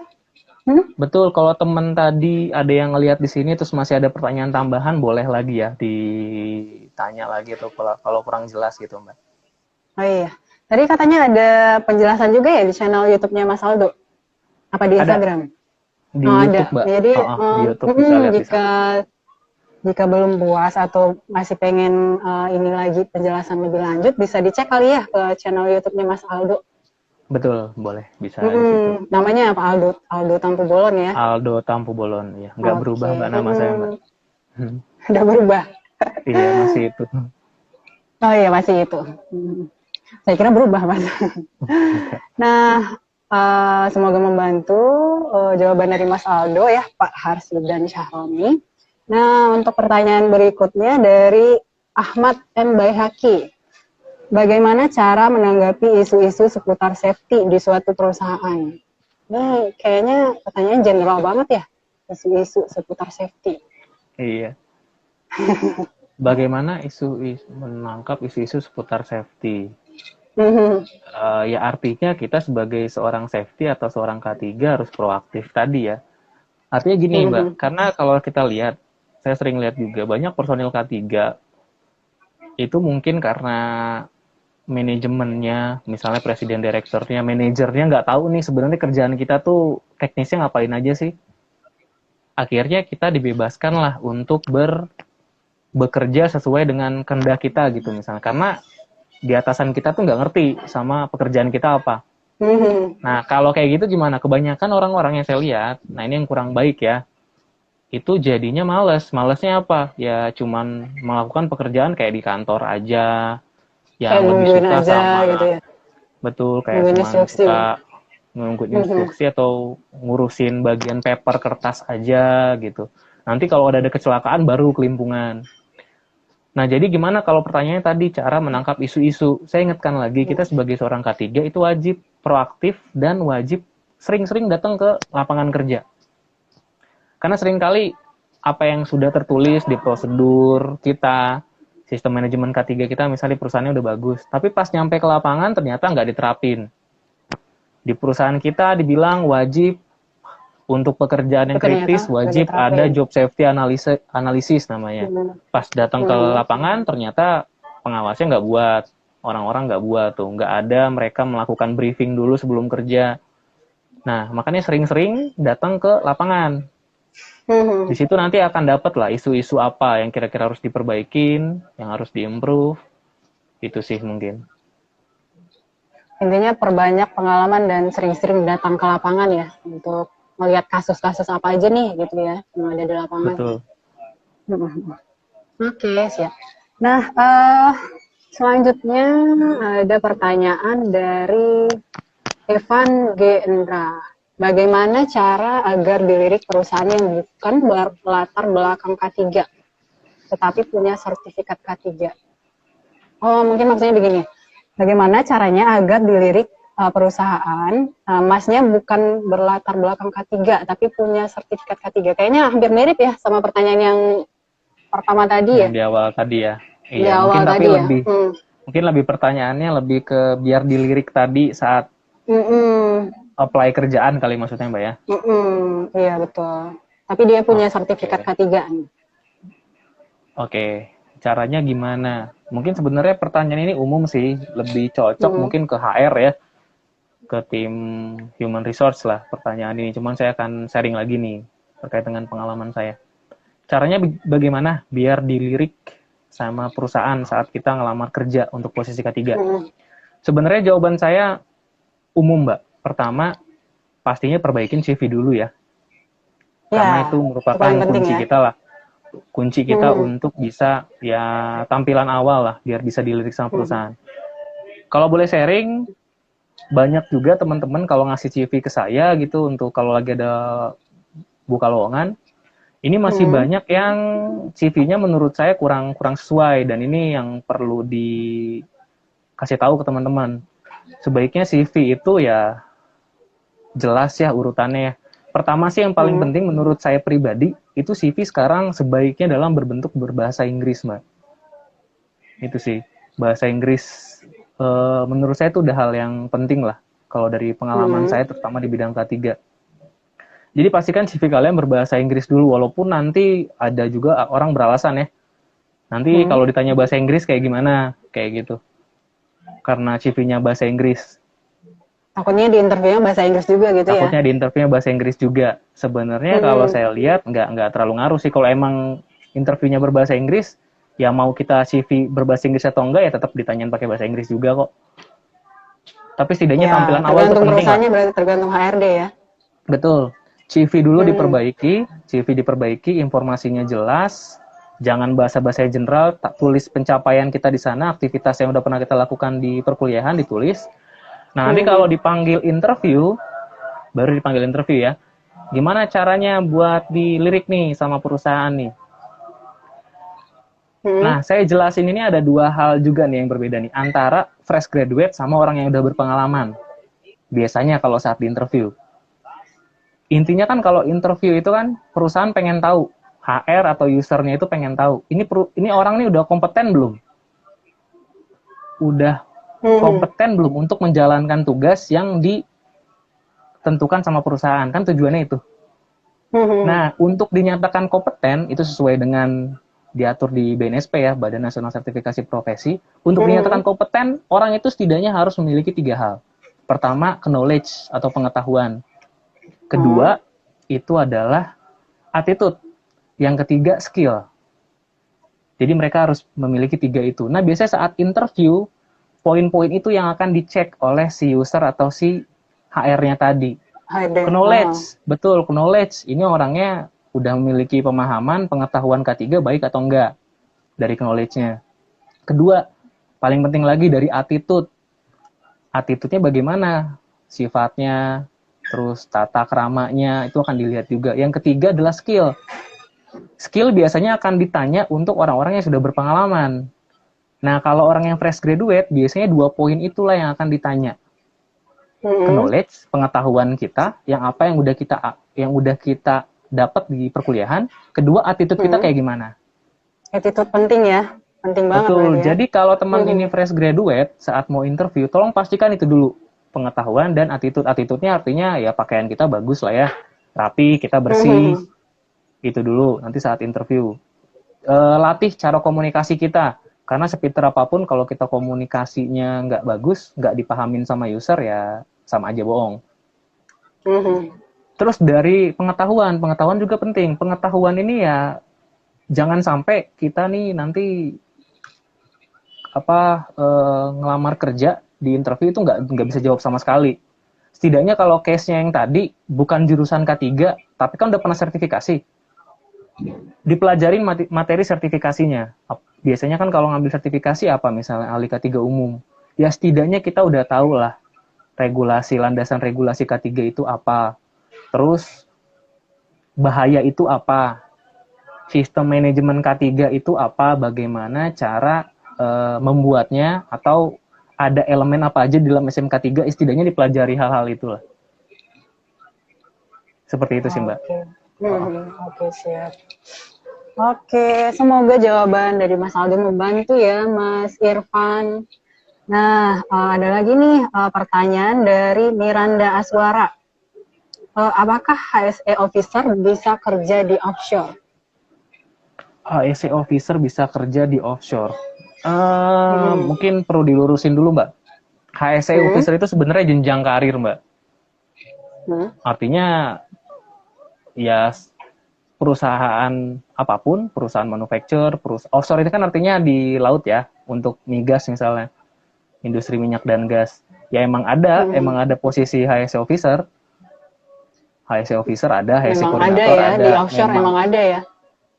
Betul, kalau teman tadi ada yang ngelihat di sini terus masih ada pertanyaan tambahan, boleh lagi ya ditanya lagi atau kalau kurang jelas gitu, Mbak. Oh iya. Tadi katanya ada penjelasan juga ya di channel YouTube-nya Mas Aldo. Apa di Instagram? Di YouTube, ada. Mbak. Jadi di YouTube bisa lihat jika belum puas atau masih pengen ini lagi penjelasan lebih lanjut, bisa dicek kali ya ke channel YouTube-nya Mas Aldo. Betul, boleh, bisa di situ. Namanya apa? Aldo Tampu Bolon ya? Aldo Tampu Bolon, ya. Nggak berubah, Mbak, nama saya, Mbak. Udah berubah? Iya, masih itu. Oh iya, masih itu. Saya kira berubah, Mas. Nah, semoga membantu jawaban dari Mas Aldo ya, Pak Harsi dan Syahroni. Nah, untuk pertanyaan berikutnya dari Ahmad M. Baihaki. Bagaimana cara menanggapi isu-isu seputar safety di suatu perusahaan? Ini kayaknya pertanyaan general banget ya, isu-isu seputar safety. Iya. Bagaimana menangkap isu-isu seputar safety? Ya artinya kita sebagai seorang safety atau seorang K3 harus proaktif tadi ya. Artinya gini, Mbak, karena kalau kita lihat, saya sering lihat juga banyak personil K3 itu mungkin karena manajemennya, misalnya presiden direkturnya, manajernya nggak tahu nih sebenarnya kerjaan kita tuh teknisnya ngapain aja sih. Akhirnya kita dibebaskan lah untuk bekerja sesuai dengan kehendak kita gitu misalnya. Karena di atasan kita tuh nggak ngerti sama pekerjaan kita apa. Mhm. Nah, kalau kayak gitu gimana? Kebanyakan orang-orang yang saya lihat, nah ini yang kurang baik ya, itu jadinya males. Malesnya apa? Ya cuman melakukan pekerjaan kayak di kantor aja, Kayak yang lebih nungguin suka aja gitu sama, ya. betul, kayak Nungguin cuman instruksi. suka nunggu Mhm. instruksi atau ngurusin bagian paper kertas aja gitu. Nanti kalau ada kecelakaan baru kelimpungan. Nah, jadi gimana kalau pertanyaannya tadi cara menangkap isu-isu? Saya ingatkan lagi, kita sebagai seorang K3 itu wajib proaktif dan wajib sering-sering datang ke lapangan kerja. Karena seringkali apa yang sudah tertulis di prosedur kita, sistem manajemen K3 kita misalnya perusahaannya udah bagus, tapi pas nyampe ke lapangan ternyata nggak diterapin. Di perusahaan kita dibilang wajib untuk pekerjaan Tapi yang ternyata kritis nggak wajib ada diterapin. job safety analisis namanya. Mhm. Pas datang ke Mhm. lapangan ternyata pengawasnya nggak buat, orang-orang nggak buat tuh, nggak ada mereka melakukan briefing dulu sebelum kerja. Nah, makanya sering-sering datang ke lapangan. Di Mhm. situ nanti akan dapat lah isu-isu apa yang kira-kira harus diperbaikin, yang harus diimprove, itu sih mungkin. Intinya perbanyak pengalaman dan sering-sering datang ke lapangan ya untuk melihat kasus-kasus apa aja nih gitu ya yang ada di lapangan. Betul. Mhm. Oke, siap. Nah, selanjutnya ada pertanyaan dari Evan G. Endra. Bagaimana cara agar dilirik perusahaan yang bukan latar belakang K3, tetapi punya sertifikat K3? Oh, mungkin maksudnya begini. Bagaimana caranya agar dilirik perusahaan, masnya bukan berlatar belakang K3, tapi punya sertifikat K3. Kayaknya hampir mirip ya sama pertanyaan yang pertama tadi Yang ya, di awal tadi ya. di Iya, awal mungkin tapi tadi ya. lebih mungkin lebih pertanyaannya lebih ke biar dilirik tadi saat Mm-mm. apply kerjaan kali maksudnya Mbak ya. Mm-mm. Iya betul. Tapi dia punya sertifikat Oke. K3 nih. Oke. Caranya gimana? Mungkin sebenarnya pertanyaan ini umum sih, lebih cocok Mm. mungkin ke HR ya, ke tim human resource lah pertanyaan ini. Cuman saya akan sharing lagi nih terkait dengan pengalaman saya. Caranya bagaimana biar dilirik sama perusahaan saat kita ngelamar kerja untuk posisi K3? Mm. Sebenarnya jawaban saya umum, Mbak. Pertama, pastinya perbaikin CV dulu ya. Karena itu Ya, itu merupakan paling penting kunci ya. kita lah. Kunci kita Mm. untuk bisa ya tampilan awal lah biar bisa dilirik sama Mm. perusahaan. Kalau boleh sharing, banyak juga teman-teman kalau ngasih CV ke saya gitu untuk kalau lagi ada buka lowongan, ini masih Mm. banyak yang CV-nya menurut saya kurang kurang sesuai dan ini yang perlu dikasih tahu ke teman-teman. Sebaiknya CV itu ya jelas ya urutannya ya. Pertama sih yang paling Mm. penting menurut saya pribadi, itu CV sekarang sebaiknya dalam berbentuk berbahasa Inggris, Mbak. Itu sih, bahasa Inggris menurut saya itu udah hal yang penting lah. Kalau dari pengalaman Mm. saya terutama di bidang K3. Jadi pastikan CV kalian berbahasa Inggris dulu, walaupun nanti ada juga orang beralasan ya. Nanti Mm. kalau ditanya bahasa Inggris kayak gimana, kayak gitu. Karena CV-nya bahasa Inggris. Takutnya di interviewnya bahasa Inggris juga gitu ya. Takutnya di interviewnya bahasa Inggris juga. Sebenarnya kalau Mm. saya lihat nggak terlalu ngaruh sih. Kalau emang interviewnya berbahasa Inggris, ya mau kita CV berbahasa Inggris atau enggak ya tetap ditanyain pakai bahasa Inggris juga kok. Tapi setidaknya Ya, tampilan awal tuh tergantung penting lah. perusahaannya berarti tergantung HRD ya. Betul. CV dulu Mm. diperbaiki, informasinya jelas, jangan bahasa-bahasa general, tak tulis pencapaian kita di sana, aktivitas yang udah pernah kita lakukan di perkuliahan ditulis. Nah, nanti kalau Mm. dipanggil interview, baru dipanggil interview ya. Gimana caranya buat dilirik nih sama perusahaan nih? Mm. Nah, saya jelasin ini ada dua hal juga nih yang berbeda nih, antara fresh graduate sama orang yang udah berpengalaman. Biasanya kalau saat di interview. Intinya kan kalau interview itu kan perusahaan pengen tahu, HR atau usernya itu pengen tahu, ini orang nih udah kompeten belum? Udah Mm. kompeten belum untuk menjalankan tugas yang ditentukan sama perusahaan? Kan tujuannya itu. Mm. Nah, untuk dinyatakan kompeten, itu sesuai dengan diatur di BNSP ya, Badan Nasional Sertifikasi Profesi. Untuk Mm. dinyatakan kompeten, orang itu setidaknya harus memiliki 3 hal. Pertama, knowledge atau pengetahuan. Mm. Kedua, itu adalah attitude. Yang ketiga, skill. Jadi mereka harus memiliki 3 itu. Nah, biasanya saat interview, poin-poin itu yang akan dicek oleh si user atau si HR-nya tadi. Ada. Knowledge, betul, knowledge. Ini orangnya udah memiliki pemahaman, pengetahuan K3 baik atau enggak dari knowledge-nya. Kedua, paling penting lagi dari attitude. Attitude-nya bagaimana? Sifatnya, terus tata keramanya, itu akan dilihat juga. Yang ketiga adalah skill. Skill biasanya akan ditanya untuk orang-orang yang sudah berpengalaman. Nah, kalau orang yang fresh graduate, biasanya 2 poin itulah yang akan ditanya. Knowledge, pengetahuan kita, yang udah kita dapat di perkuliahan. Kedua, attitude kita kayak gimana? Attitude penting ya, penting banget. Betul. Ya? Jadi kalau teman ini fresh graduate, saat mau interview, tolong pastikan itu dulu, pengetahuan dan attitude. Attitude-nya artinya ya pakaian kita bagus lah ya, rapi, kita bersih, itu dulu. Nanti saat interview, latih cara komunikasi kita. Karena sepinter apapun, kalau kita komunikasinya nggak bagus, nggak dipahamin sama user, ya sama aja bohong. Terus dari pengetahuan juga penting. Pengetahuan ini ya, jangan sampai kita nih nanti ngelamar kerja di interview itu nggak bisa jawab sama sekali. Setidaknya kalau case-nya yang tadi bukan jurusan K3, tapi kan udah pernah sertifikasi, dipelajarin materi sertifikasinya. Biasanya kan kalau ngambil sertifikasi apa, misalnya ahli K3 umum, ya setidaknya kita udah tahu lah landasan regulasi K3 itu apa, terus bahaya itu apa, sistem manajemen K3 itu apa, bagaimana cara membuatnya, atau ada elemen apa aja di dalam SMK 3, setidaknya dipelajari hal-hal itulah. Seperti itu sih, Mbak. Oke, siap. Oke, semoga jawaban dari Mas Aldo membantu ya, Mas Irfan. Nah, ada lagi nih pertanyaan dari Miranda Aswara. Apakah HSE officer bisa kerja di offshore? HSE officer bisa kerja di offshore. Mungkin perlu dilurusin dulu, Mbak. HSE officer itu sebenarnya jenjang karir, Mbak. Artinya ya perusahaan apapun, perusahaan manufacture, offshore itu kan artinya di laut ya, untuk migas misalnya, industri minyak dan gas. Ya emang ada posisi HSE officer. HSE officer ada, HSE koordinator ada. Di offshore memang ada ya.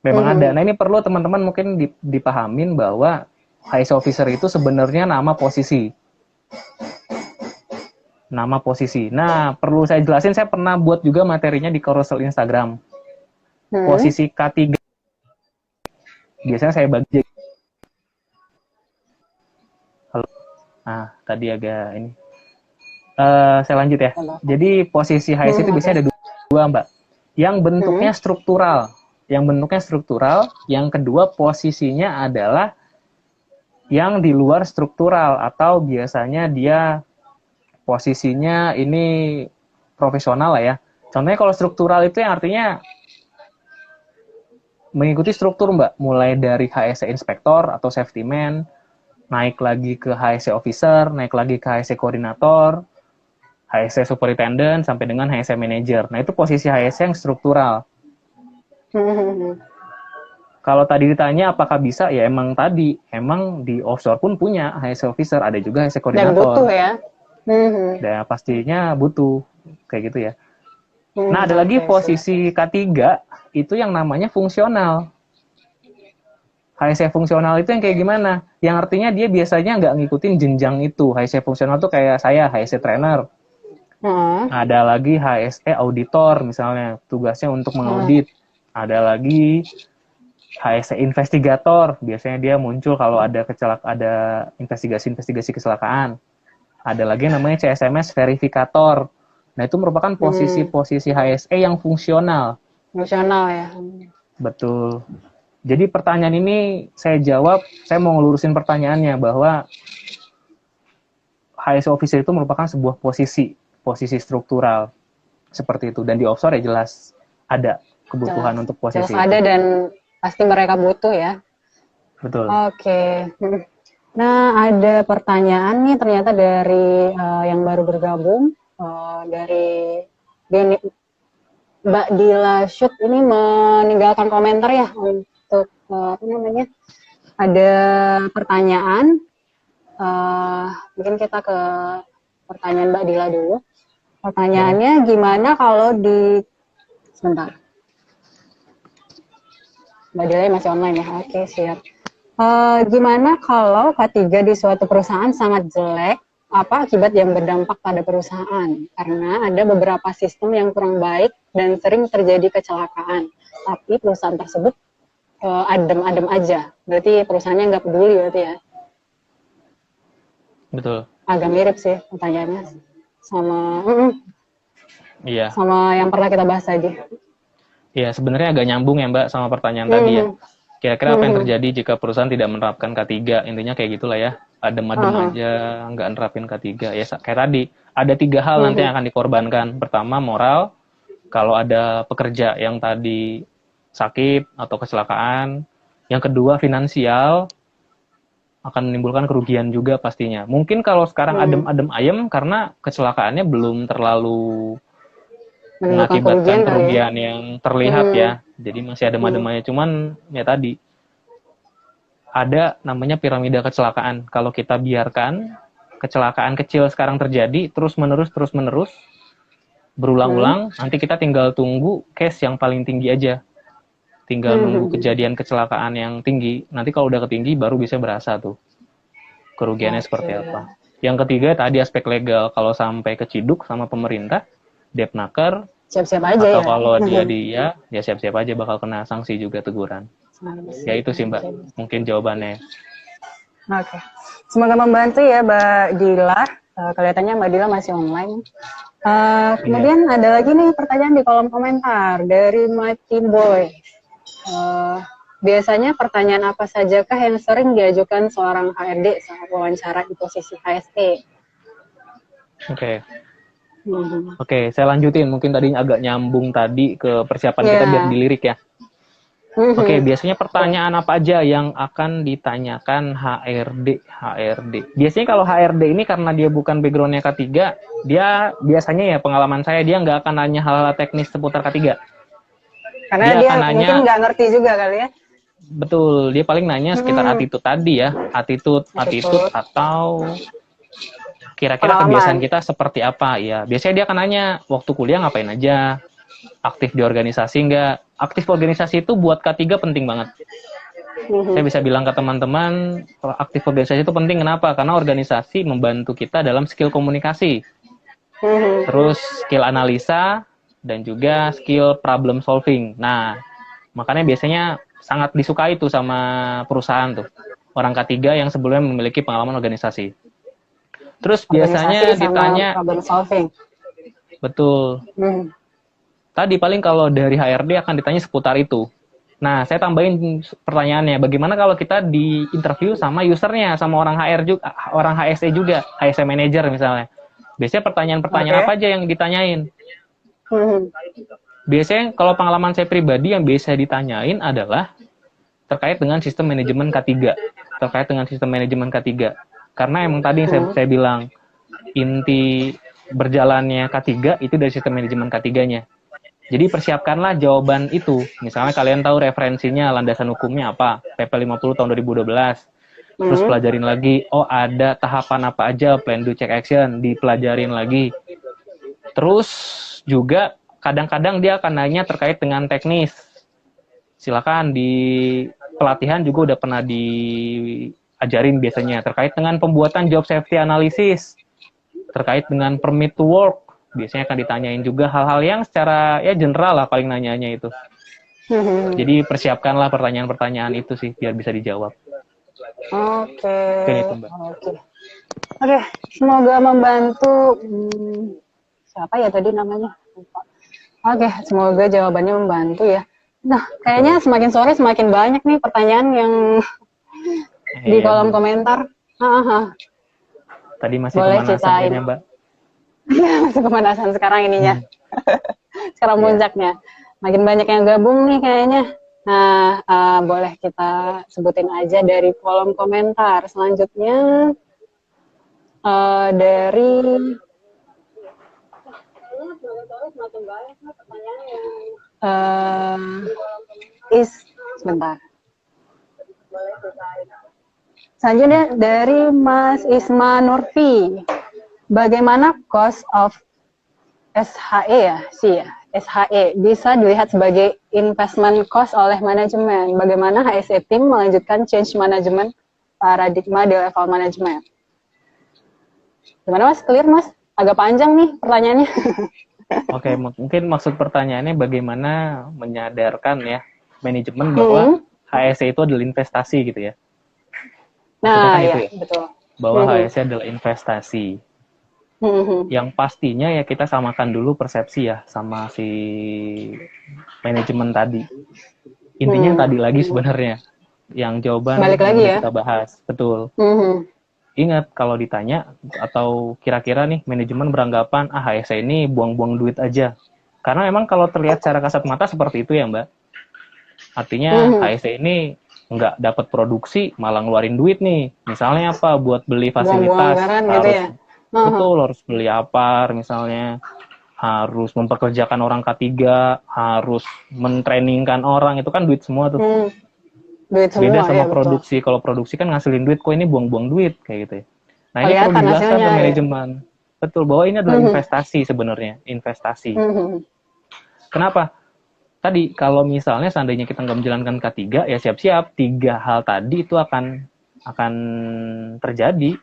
Memang ada. Nah, ini perlu teman-teman mungkin dipahamin bahwa HSE officer itu sebenarnya nama posisi. Nama posisi. Nah, perlu saya jelasin, saya pernah buat juga materinya di carousel Instagram. Posisi K3 biasanya saya bagi. Halo. Nah, tadi agak ini. Saya lanjut ya. Jadi posisi HSE itu biasanya ada dua, Mbak. Yang bentuknya struktural. Yang kedua posisinya adalah yang di luar struktural, atau biasanya dia posisinya ini profesional lah ya. Contohnya kalau struktural itu yang artinya mengikuti struktur, Mbak, mulai dari HSE inspektor atau safety man, naik lagi ke HSE officer, naik lagi ke HSE koordinator, HSE superintendent, sampai dengan HSE manager. Nah, itu posisi HSE yang struktural. Kalau tadi ditanya apakah bisa, ya emang di offshore pun punya HSE officer, ada juga HSE koordinator. Dan butuh ya. Dan pastinya butuh, kayak gitu ya. Nah, ada lagi posisi K3, itu yang namanya fungsional. HSE fungsional itu yang kayak gimana? Yang artinya dia biasanya nggak ngikutin jenjang itu. HSE fungsional tuh kayak saya, HSE trainer. Ada lagi HSE auditor, misalnya, tugasnya untuk mengaudit. Ada lagi HSE investigator, biasanya dia muncul kalau ada investigasi kecelakaan. Ada lagi yang namanya CSMS verifikator. Nah, itu merupakan posisi-posisi HSE yang fungsional. Fungsional ya. Betul. Jadi pertanyaan ini saya mau ngelurusin pertanyaannya, bahwa HSE officer itu merupakan sebuah posisi struktural seperti itu, dan di offshore ya jelas ada kebutuhan untuk posisi jelas ada itu. Dan pasti mereka butuh ya. Betul. Oke. Nah, ada pertanyaan nih ternyata dari yang baru bergabung, dari Mbak Dila Shoot ini meninggalkan komentar ya untuk ada pertanyaan. Mungkin kita ke pertanyaan Mbak Dila dulu. Pertanyaannya gimana kalau sebentar. Mbak Dila masih online ya? Oke, siap. Gimana kalau K3 di suatu perusahaan sangat jelek, apa akibat yang berdampak pada perusahaan? Karena ada beberapa sistem yang kurang baik dan sering terjadi kecelakaan. Tapi perusahaan tersebut adem-adem aja. Berarti perusahaannya nggak peduli berarti ya? Betul. Agak mirip sih pertanyaannya sama Iya. sama yang pernah kita bahas tadi. Iya, sebenarnya agak nyambung ya Mbak sama pertanyaan tadi ya. Kira-kira apa yang terjadi jika perusahaan tidak menerapkan K3? Intinya kayak gitulah ya. Adem-adem aja, nggak nerapin K3. Ya kayak tadi, ada 3 hal nanti yang akan dikorbankan. Pertama, moral. Kalau ada pekerja yang tadi sakit atau kecelakaan. Yang kedua, finansial. Akan menimbulkan kerugian juga pastinya. Mungkin kalau sekarang adem-adem ayem karena kecelakaannya belum terlalu mengakibatkan kerugian yang terlihat ya. Jadi masih adem-adem aja. Cuman ya tadi, ada namanya piramida kecelakaan. Kalau kita biarkan kecelakaan kecil sekarang terjadi, terus-menerus, berulang-ulang, nanti kita tinggal tunggu case yang paling tinggi aja. Tinggal nunggu kejadian kecelakaan yang tinggi. Nanti kalau udah ketinggi, baru bisa berasa tuh kerugiannya seperti apa. Yang ketiga tadi aspek legal. Kalau sampai keciduk sama pemerintah, Depnaker, siap-siap aja atau ya. kalau dia ya siap-siap aja bakal kena sanksi juga, teguran. Ya itu sih Mbak, mungkin jawabannya. Oke. Semoga membantu ya Mbak Dila. Kelihatannya Mbak Dila masih online. Kemudian ada lagi nih pertanyaan di kolom komentar dari Mighty Boy. Biasanya pertanyaan apa sajakah yang sering diajukan seorang HRD saat wawancara di posisi HSE? Oke, saya lanjutin. Mungkin tadi agak nyambung tadi ke persiapan kita biar dilirik ya. Oke, biasanya pertanyaan apa aja yang akan ditanyakan HRD? Biasanya kalau HRD ini karena dia bukan background-nya K3, dia biasanya ya pengalaman saya, dia nggak akan nanya hal-hal teknis seputar K3. Karena dia akan nanya, mungkin nggak ngerti juga kali ya. Betul, dia paling nanya sekitar attitude tadi ya. Attitude atau kira-kira kebiasaan kita seperti apa ya. Biasanya dia akan nanya, waktu kuliah ngapain aja, aktif di organisasi nggak. Aktif organisasi itu buat K3 penting banget. Saya bisa bilang ke teman-teman, aktif organisasi itu penting. Kenapa? Karena organisasi membantu kita dalam skill komunikasi. Terus skill analisa, dan juga skill problem solving. Nah, makanya biasanya sangat disukai tuh sama perusahaan tuh. Orang K3 yang sebelumnya memiliki pengalaman organisasi. Terus biasanya ditanya problem solving. Betul. Tadi paling kalau dari HRD akan ditanya seputar itu. Nah, saya tambahin pertanyaannya, bagaimana kalau kita di interview sama usernya, sama orang HR juga, orang HSE juga, HSE manager misalnya. Biasanya pertanyaan-pertanyaan apa aja yang ditanyain? Biasanya kalau pengalaman saya pribadi yang biasa ditanyain adalah terkait dengan sistem manajemen K3. Terkait dengan sistem manajemen K3. Karena emang tadi saya bilang, inti berjalannya K3 itu dari sistem manajemen K3-nya. Jadi persiapkanlah jawaban itu. Misalnya kalian tahu referensinya, landasan hukumnya apa, PP 50 tahun 2012. Terus pelajarin lagi, oh ada tahapan apa aja, plan do check action, dipelajarin lagi. Terus juga kadang-kadang dia akan nanya terkait dengan teknis. Silakan di pelatihan juga udah pernah diajarin biasanya terkait dengan pembuatan job safety analysis, terkait dengan permit to work. Biasanya akan ditanyain juga hal-hal yang secara ya general lah paling nanyanya itu. Jadi persiapkanlah pertanyaan-pertanyaan itu sih biar bisa dijawab. Oke, semoga membantu. Siapa ya tadi namanya? Oke, semoga jawabannya membantu ya. Nah, kayaknya semakin sore semakin banyak nih pertanyaan yang di kolom komentar. Tadi masih pemanasan kayaknya, Mbak. Iya, masih pemanasan sekarang ininya. Sekarang puncaknya. Makin banyak yang gabung nih kayaknya. Nah, boleh kita sebutin aja dari kolom komentar. Selanjutnya dari sebentar. Selanjutnya dari Mas Isma Nurfi. Bagaimana cost of SHE ya? SHE bisa dilihat sebagai investment cost oleh manajemen. Bagaimana HSE Team melanjutkan change management paradigma di level manajemen? Gimana Mas? Clear Mas? Agak panjang nih pertanyaannya. Oke, mungkin maksud pertanyaannya bagaimana menyadarkan ya manajemen bahwa HSE itu adalah investasi gitu ya. Maksudnya kan Nah, itu ya, ya, betul. bahwa HSE adalah investasi. Yang pastinya ya kita samakan dulu persepsi ya sama si manajemen tadi. Intinya tadi lagi sebenarnya yang jawaban Balik yang lagi udah ya. kita bahas, betul. Ingat kalau ditanya atau kira-kira nih manajemen beranggapan HSE ini buang-buang duit aja. Karena memang kalau terlihat secara kasat mata seperti itu ya Mbak. Artinya HSE ini nggak dapat produksi malah ngeluarin duit nih. Misalnya apa? Buat beli fasilitas Buang-buang harus gitu ya. betul harus beli apar misalnya, harus mempekerjakan orang K3, harus mentrainingkan orang, itu kan duit semua tuh. Duit semua, Beda sama ya, produksi. Kalau produksi kan ngasilin duit, kok ini buang-buang duit kayak gitu ya. Nah, ini perlu kelihatan dijelaskan hasilnya ke ya. manajemen. Betul, bahwa ini adalah investasi sebenarnya, investasi. Kenapa? Tadi kalau misalnya seandainya kita nggak menjalankan K3, ya siap-siap 3 hal tadi itu akan terjadi.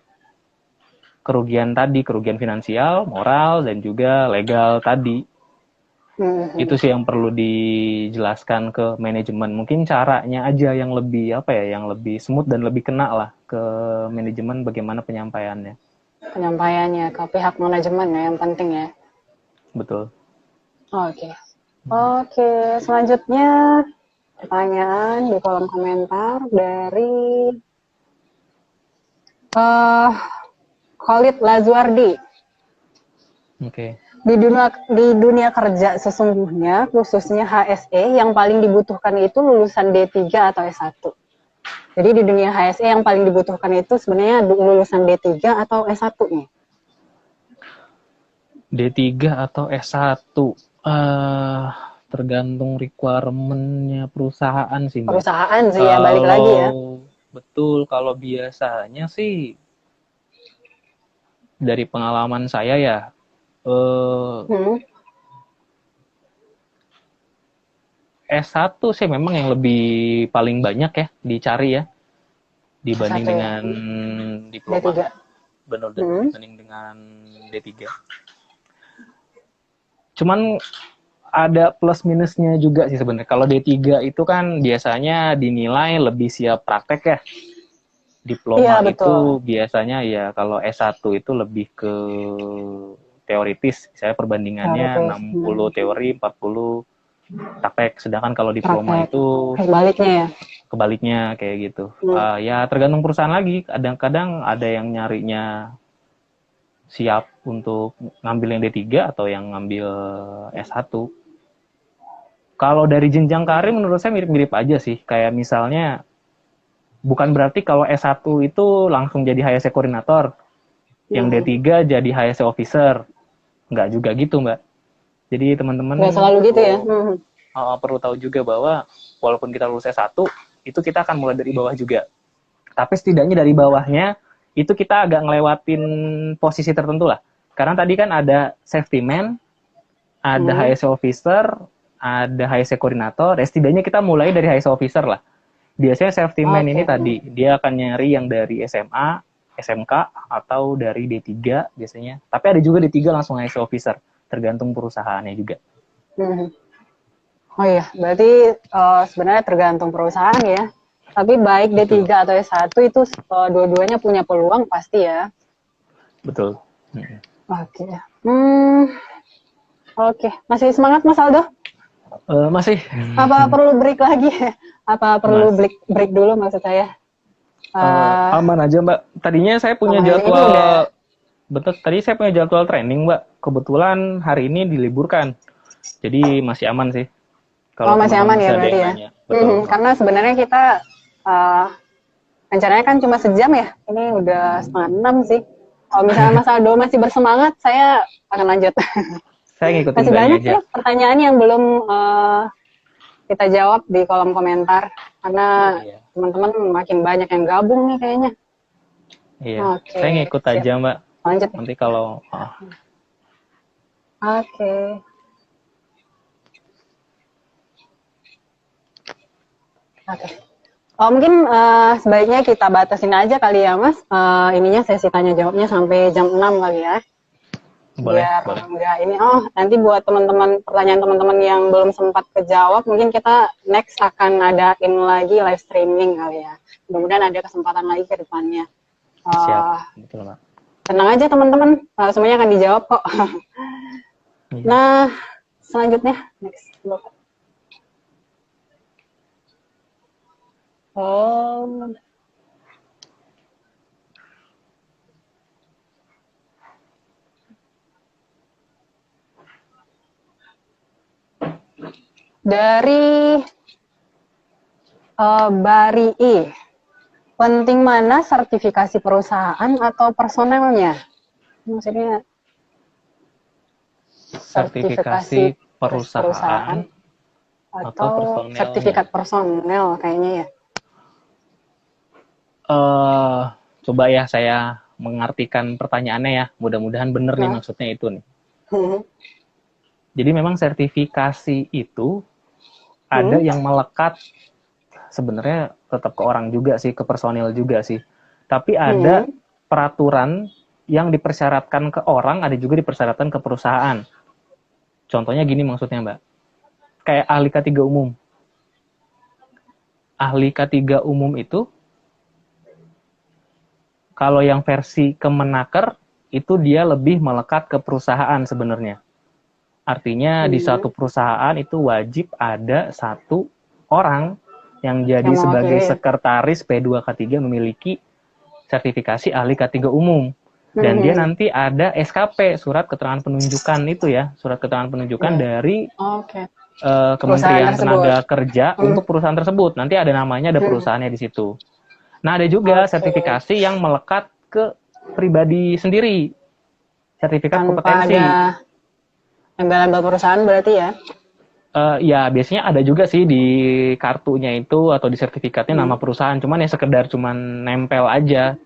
Kerugian tadi, kerugian finansial, moral, dan juga legal tadi. Itu sih yang perlu dijelaskan ke manajemen. Mungkin caranya aja yang lebih yang lebih smooth dan lebih kena lah ke manajemen bagaimana penyampaiannya. Penyampaiannya ke pihak manajemen ya yang penting ya. Betul. Oke, selanjutnya pertanyaan di kolom komentar dari Khalid Lazuardi. Oke. Di dunia kerja sesungguhnya, khususnya HSE, yang paling dibutuhkan itu lulusan D3 atau S1. Jadi di dunia HSE yang paling dibutuhkan itu sebenarnya lulusan D3 atau S1-nya. D3 atau S1? Tergantung requirement-nya perusahaan sih, Mbak. Perusahaan sih ya, balik lagi ya. Betul, kalau biasanya sih dari pengalaman saya ya, S1 sih memang yang lebih paling banyak ya dicari ya dibanding S1 dengan diploma. D3. Benar, dibanding dengan D3. Cuman ada plus minusnya juga sih sebenarnya. Kalau D3 itu kan biasanya dinilai lebih siap praktek ya. Diploma itu biasanya ya kalau S1 itu lebih ke teoritis. Saya perbandingannya 60 teori, 40 praktek. Sedangkan kalau diploma itu kebaliknya kayak gitu. Ya tergantung perusahaan lagi. Kadang-kadang ada yang nyarinya siap untuk ngambil yang D3 atau yang ngambil S1. Kalau dari jenjang karir menurut saya mirip-mirip aja sih. Kayak misalnya bukan berarti kalau S1 itu langsung jadi HSE koordinator, yang D3 jadi HSE officer. Nggak juga gitu, Mbak. Jadi teman-teman nggak selalu gitu ya. Perlu tahu juga bahwa walaupun kita lulus S1, itu kita akan mulai dari bawah juga. Tapi setidaknya dari bawahnya, itu kita agak ngelewatin posisi tertentu lah. Karena tadi kan ada safety man, ada HSE officer, ada HSE koordinator, setidaknya kita mulai dari HSE officer lah. Biasanya safety man ini tadi, dia akan nyari yang dari SMA, SMK, atau dari D3 biasanya. Tapi ada juga D3 langsung HSE officer, tergantung perusahaannya juga. Oh iya, berarti sebenarnya tergantung perusahaan ya. Tapi baik D3 atau S1 itu dua-duanya punya peluang pasti ya. Betul. Oke. Masih semangat Mas Aldo? Masih. Apa perlu break lagi? Apa perlu break dulu maksud saya? Aman aja Mbak. Tadinya saya punya jadwal. Betul. Tadi saya punya jadwal training Mbak. Kebetulan hari ini diliburkan. Jadi masih aman sih. Kalau masih aman ya berarti ya. Karena sebenarnya kita rencananya kan cuma sejam ya. Ini udah 5:30 sih. Kalau misalnya Mas Aldo masih bersemangat, saya akan lanjut. Saya ngikutin masih banyak aja. Ya pertanyaan yang belum kita jawab di kolom komentar. Karena teman-teman makin banyak yang gabung nih kayaknya. Iya, Oke, saya ngikut siap. aja Mbak. Lanjut nih. Nanti kalau Oke. Oke. Oh, mungkin sebaiknya kita batasin aja kali ya, Mas. Ininya sesi tanya jawabnya sampai jam 6 kali ya. boleh, Biar boleh. enggak ini. Oh, nanti buat teman-teman pertanyaan teman-teman yang belum sempat kejawab, mungkin kita next akan adain lagi live streaming kali ya. Mudah-mudahan ada kesempatan lagi ke depannya. Siap, Eh, betul Mbak. tenang aja teman-teman, semuanya akan dijawab kok. Iya. Nah, selanjutnya next. Oh, dari Bari I. Penting mana sertifikasi perusahaan atau personelnya? Maksudnya Sertifikasi perusahaan perusahaan atau atau personelnya. sertifikat personel kayaknya ya. Coba ya saya mengartikan pertanyaannya ya. Mudah-mudahan benar nih Nah. maksudnya itu nih. Jadi memang sertifikasi itu ada yang melekat sebenarnya tetap ke orang juga sih, ke personil juga sih. Tapi ada peraturan yang dipersyaratkan ke orang, ada juga dipersyaratkan ke perusahaan. Contohnya gini maksudnya Mbak. Kayak ahli K3 umum. Ahli K3 umum itu kalau yang versi Kemenaker itu dia lebih melekat ke perusahaan sebenarnya. Artinya di satu perusahaan itu wajib ada satu orang yang jadi sebagai sekretaris P2K3 memiliki sertifikasi ahli K3 umum. Dan dia nanti ada SKP, surat keterangan penunjukan itu ya, surat keterangan penunjukan dari Kementerian Tenaga Kerja untuk perusahaan tersebut. Nanti ada namanya, ada perusahaannya di situ. Nah, ada juga sertifikasi yang melekat ke pribadi sendiri. Sertifikat kompetensi. Ada embel-embel perusahaan berarti ya? Ya, biasanya ada juga sih di kartunya itu atau di sertifikatnya nama perusahaan. Cuman ya sekedar cuman nempel aja.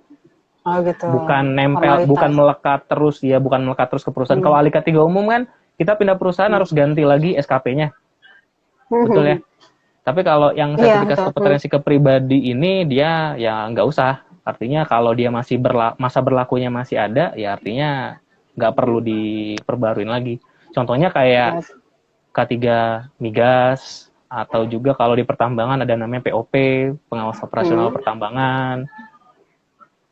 Oh gitu. Bukan nempel, bukan melekat terus ya, bukan melekat terus ke perusahaan. Kalau ahli K3 umum kan, kita pindah perusahaan harus ganti lagi SKP-nya. Betul ya? Tapi kalau yang sertifikat kompetensi ke pribadi ini, dia ya nggak usah. Artinya kalau dia masih masa berlakunya masih ada, ya artinya nggak perlu diperbaruin lagi. Contohnya kayak K3 Migas, atau juga kalau di pertambangan ada namanya POP, pengawas operasional pertambangan,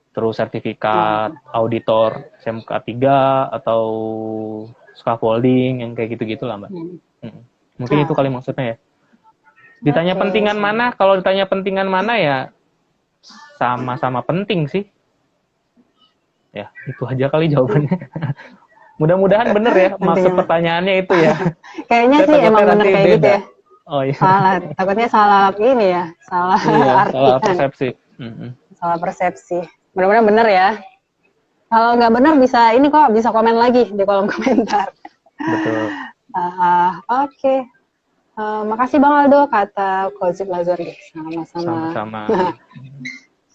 terus sertifikat auditor SMK 3 atau scaffolding yang kayak gitu-gitu lah Mbak. Mungkin itu kali maksudnya ya. Ditanya pentingan mana? Kalau ditanya pentingan mana ya sama-sama penting sih. Ya, itu aja kali jawabannya. Mudah-mudahan bener ya maksud pertanyaannya itu ya. Kayaknya sih emang bener kayak gitu ya. Oh iya. Salah, takutnya salah ini ya, salah artian. Salah persepsi. Salah persepsi. Mudah-mudahan bener ya. Kalau nggak bener bisa ini kok, bisa komen lagi di kolom komentar. Betul. Oke. Makasih Bang Aldo, kata Kozib Lazuri. Sama-sama. Sama-sama.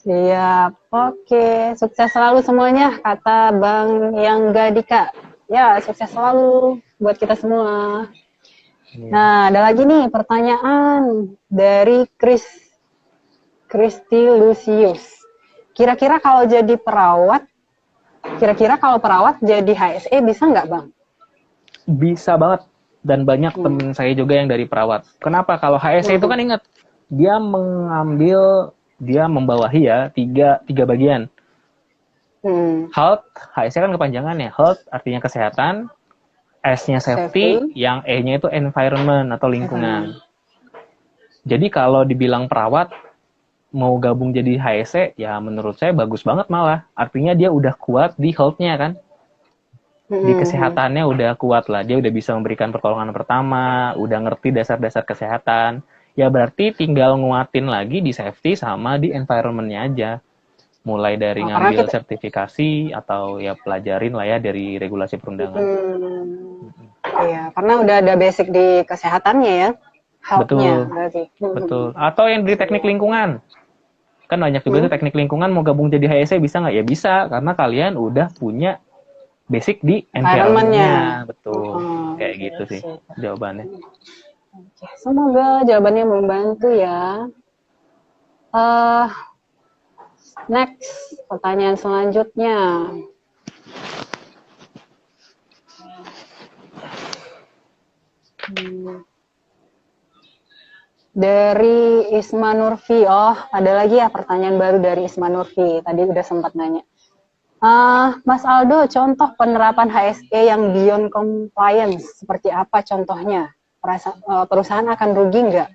Siap. Oke. Sukses selalu semuanya, kata Bang Yang Gadika. Ya, sukses selalu buat kita semua. Nah, ada lagi nih pertanyaan dari Kristi Lucius. Kira-kira kalau jadi perawat, kalau perawat jadi HSE bisa nggak Bang? Bisa banget. Dan banyak temen saya juga yang dari perawat. Kenapa? Kalau HSE itu kan ingat, dia membawahi ya tiga bagian. Health, HSE kan kepanjangannya. Health artinya kesehatan, S-nya safety, yang E-nya itu environment atau lingkungan. Jadi kalau dibilang perawat mau gabung jadi HSE, ya menurut saya bagus banget malah. Artinya dia udah kuat di health-nya kan. Di kesehatannya udah kuat lah, dia udah bisa memberikan pertolongan pertama, udah ngerti dasar-dasar kesehatan, ya berarti tinggal nguatin lagi di safety sama di environment-nya aja, mulai dari ngambil sertifikasi atau ya pelajarin lah ya dari regulasi perundangan. Iya, karena udah ada basic di kesehatannya ya, health-nya berarti. Betul, atau yang di teknik lingkungan, Kan banyak juga tuh teknik lingkungan mau gabung jadi HSE bisa nggak? Ya bisa, karena kalian udah punya basic di environment-nya. Betul. Kayak gitu sih jawabannya. Oke, semoga jawabannya membantu ya. Next, pertanyaan selanjutnya. Dari Isma Nurfi. Oh, ada lagi ya pertanyaan baru dari Isma Nurfi. Tadi udah sempat nanya. Mas Aldo, contoh penerapan HSE yang beyond compliance, seperti apa contohnya? Perusahaan akan rugi nggak?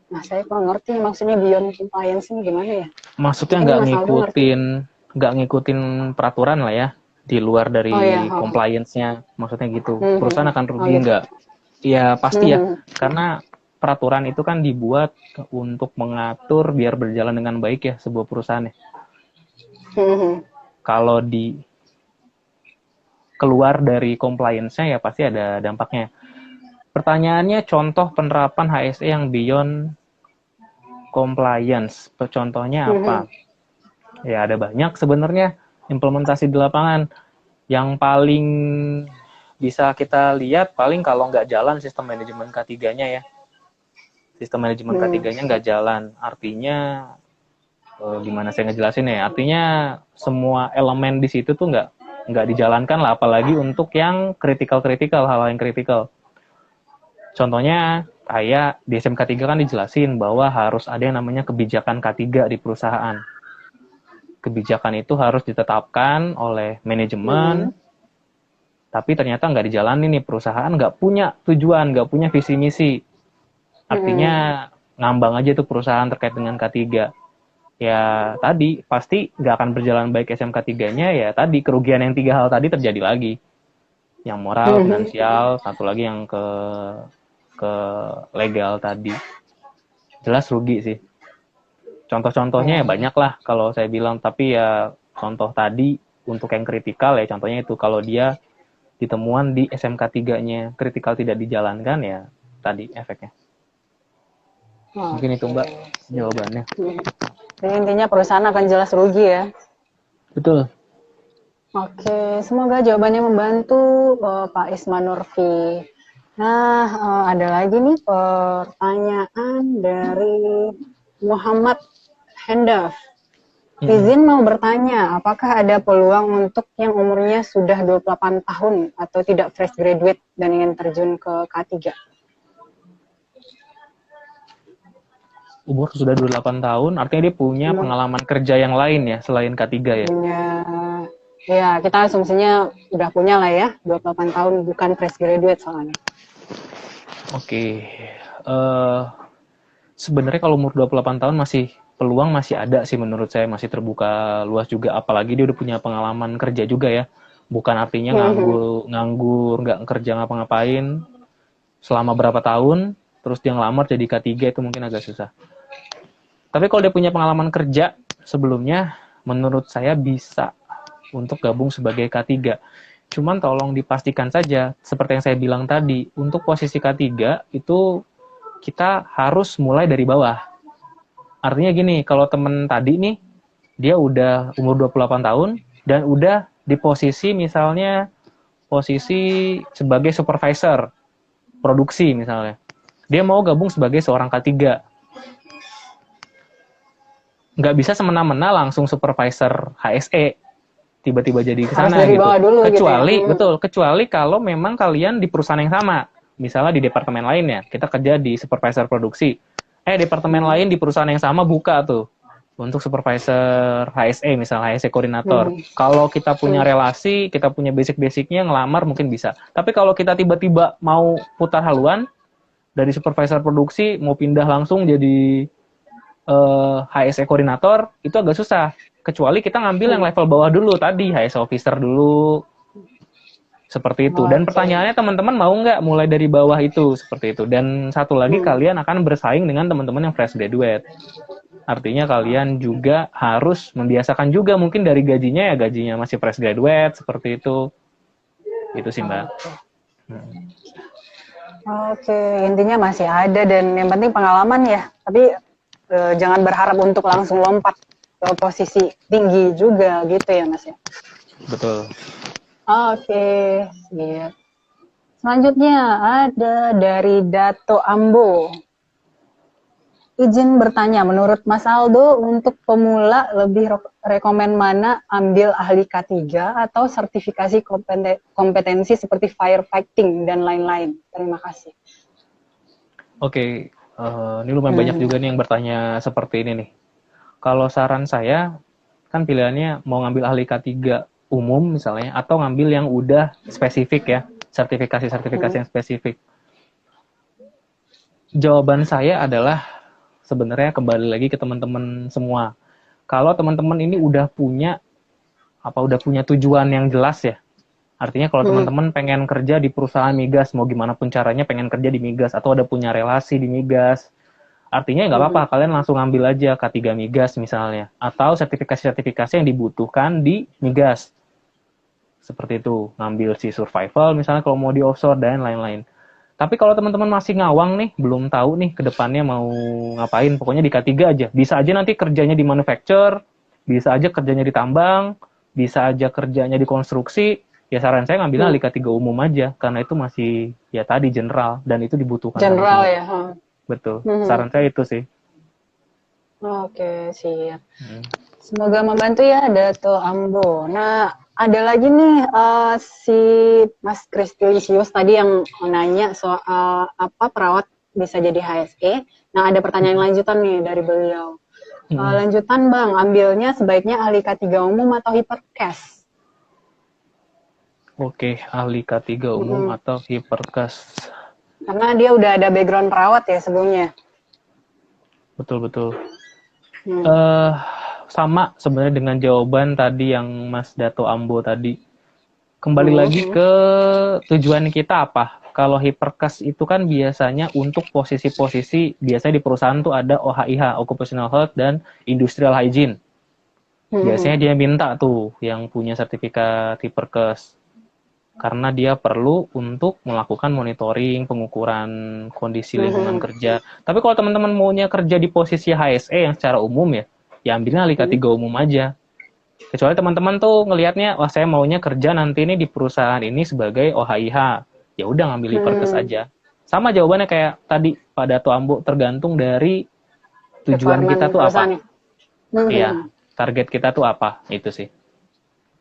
Nah, saya kurang ngerti maksudnya beyond compliance ini gimana ya? Maksudnya nggak ngikutin peraturan lah ya, di luar dari compliance-nya, maksudnya gitu. Perusahaan akan rugi nggak? Ya pasti ya, karena peraturan itu kan dibuat untuk mengatur biar berjalan dengan baik ya sebuah perusahaan ya. Kalau keluar dari compliance-nya ya pasti ada dampaknya. Pertanyaannya contoh penerapan HSE yang beyond compliance. Contohnya apa? Ya ada banyak sebenarnya implementasi di lapangan. Yang paling bisa kita lihat paling kalau nggak jalan sistem manajemen K3-nya ya. Sistem manajemen K3-nya nggak jalan. Artinya gimana saya ngejelasin ya? Artinya semua elemen di situ tuh nggak dijalankan lah, apalagi untuk yang kritikal, hal-hal yang kritikal. Contohnya kayak di SMK 3 kan dijelasin bahwa harus ada yang namanya kebijakan K3 di perusahaan. Kebijakan itu harus ditetapkan oleh manajemen, tapi ternyata nggak dijalani nih, perusahaan nggak punya tujuan, nggak punya visi misi. Artinya ngambang aja tuh perusahaan terkait dengan K3. Ya tadi pasti nggak akan berjalan baik SMK 3-nya, ya tadi kerugian yang 3 hal tadi terjadi lagi. Yang moral, finansial, satu lagi yang ke legal tadi. Jelas rugi sih. Contoh-contohnya ya banyak lah kalau saya bilang, tapi ya contoh tadi untuk yang kritikal ya contohnya itu, kalau dia ditemuan di SMK 3-nya kritikal tidak dijalankan, ya tadi efeknya. Mungkin itu Mbak jawabannya. Jadi intinya perusahaan akan jelas rugi ya. Betul. Oke, semoga jawabannya membantu Pak Isma Nurfi. Nah, ada lagi nih pertanyaan dari Muhammad Hendaf. Izin mau bertanya, apakah ada peluang untuk yang umurnya sudah 28 tahun atau tidak fresh graduate dan ingin terjun ke K3? Umur sudah 28 tahun, artinya dia punya pengalaman kerja yang lain ya, selain K3 ya? Ya, kita asumsinya udah punya lah ya, 28 tahun, bukan fresh graduate soalnya. Oke. Sebenarnya kalau umur 28 tahun peluang masih ada sih menurut saya, masih terbuka luas juga, apalagi dia udah punya pengalaman kerja juga ya. Bukan artinya nganggur, nggak kerja ngapa-ngapain selama berapa tahun, terus dia ngelamar jadi K3, itu mungkin agak susah. Tapi kalau dia punya pengalaman kerja sebelumnya, menurut saya bisa untuk gabung sebagai K3. Cuman tolong dipastikan saja, seperti yang saya bilang tadi, untuk posisi K3 itu kita harus mulai dari bawah. Artinya gini, kalau temen tadi nih, dia udah umur 28 tahun, dan udah di posisi misalnya, posisi sebagai supervisor produksi misalnya. Dia mau gabung sebagai seorang K3. Nggak bisa semena-mena langsung supervisor HSE. Tiba-tiba jadi ke sana gitu. Kecuali, gitu ya? Betul, kecuali kalau memang kalian di perusahaan yang sama. Misalnya di departemen lain ya, kita kerja di supervisor produksi. Departemen lain di perusahaan yang sama buka tuh untuk supervisor HSE, misalnya HSE koordinator. Kalau kita punya relasi, kita punya basic-basicnya, ngelamar mungkin bisa. Tapi kalau kita tiba-tiba mau putar haluan, dari supervisor produksi mau pindah langsung jadi HSE koordinator, itu agak susah. Kecuali kita ngambil yang level bawah dulu tadi, HSE officer dulu. Seperti itu. Dan pertanyaannya teman-teman mau nggak mulai dari bawah itu, seperti itu. Dan satu lagi, kalian akan bersaing dengan teman-teman yang fresh graduate. Artinya kalian juga harus membiasakan juga, mungkin dari gajinya ya gajinya masih fresh graduate, seperti itu. Itu sih Mbak. Oke, intinya masih ada dan yang penting pengalaman ya. Tapi jangan berharap untuk langsung lompat ke posisi tinggi juga gitu ya Mas ya. Betul. Oke, siap. Selanjutnya ada dari Dato Ambo. Izin bertanya, menurut Mas Aldo untuk pemula lebih rekomen mana, ambil ahli K3 atau sertifikasi kompetensi seperti firefighting dan lain-lain? Terima kasih. Oke, ini lumayan banyak juga nih yang bertanya seperti ini nih. Kalau saran saya, kan pilihannya mau ngambil ahli K3 umum misalnya, atau ngambil yang udah spesifik ya, sertifikasi yang spesifik. Jawaban saya adalah sebenarnya kembali lagi ke teman-teman semua. Kalau teman-teman ini udah punya tujuan yang jelas ya. Artinya kalau teman-teman pengen kerja di perusahaan migas, mau gimana pun caranya pengen kerja di migas atau ada punya relasi di migas, artinya nggak apa-apa, kalian langsung ambil aja K3 migas misalnya, atau sertifikasi-sertifikasi yang dibutuhkan di migas. Seperti itu, ngambil si survival misalnya kalau mau di offshore dan lain-lain. Tapi kalau teman-teman masih ngawang nih, belum tahu nih ke depannya mau ngapain, pokoknya di K3 aja. Bisa aja nanti kerjanya di manufacture, bisa aja kerjanya di tambang, bisa aja kerjanya di konstruksi. Ya saran saya ngambilnya ahli K3 umum aja, karena itu masih ya tadi general dan itu dibutuhkan. General ya. Betul. Saran saya itu sih. Oke, siap. Semoga membantu ya Dato Ambo. Nah, ada lagi nih si Mas Kristilisius tadi yang nanya soal apa perawat bisa jadi HSE. Nah, ada pertanyaan lanjutan nih dari beliau. Lanjutan Bang, ambilnya sebaiknya ahli K3 umum atau hiperkes? Oke, ahli K3 umum atau hiperkes. Karena dia udah ada background perawat ya sebelumnya. Betul-betul. Sama sebenarnya dengan jawaban tadi yang Mas Dato Ambo tadi. Kembali lagi ke tujuan kita apa. Kalau hiperkes itu kan biasanya untuk posisi-posisi, biasanya di perusahaan tuh ada OHIH, Occupational Health dan Industrial Hygiene. Biasanya dia minta tuh yang punya sertifikat hiperkes. Karena dia perlu untuk melakukan monitoring, pengukuran kondisi lingkungan kerja. Tapi kalau teman-teman maunya kerja di posisi HSE yang secara umum ya ambilnya ahli K3 umum aja. Kecuali teman-teman tuh ngelihatnya, wah saya maunya kerja nanti ini di perusahaan ini sebagai OHIH. Ya udah ngambil hiperkes aja. Sama jawabannya kayak tadi Pak Dato Ambo, tergantung dari tujuan kita tuh apa. Iya, target kita tuh apa, itu sih.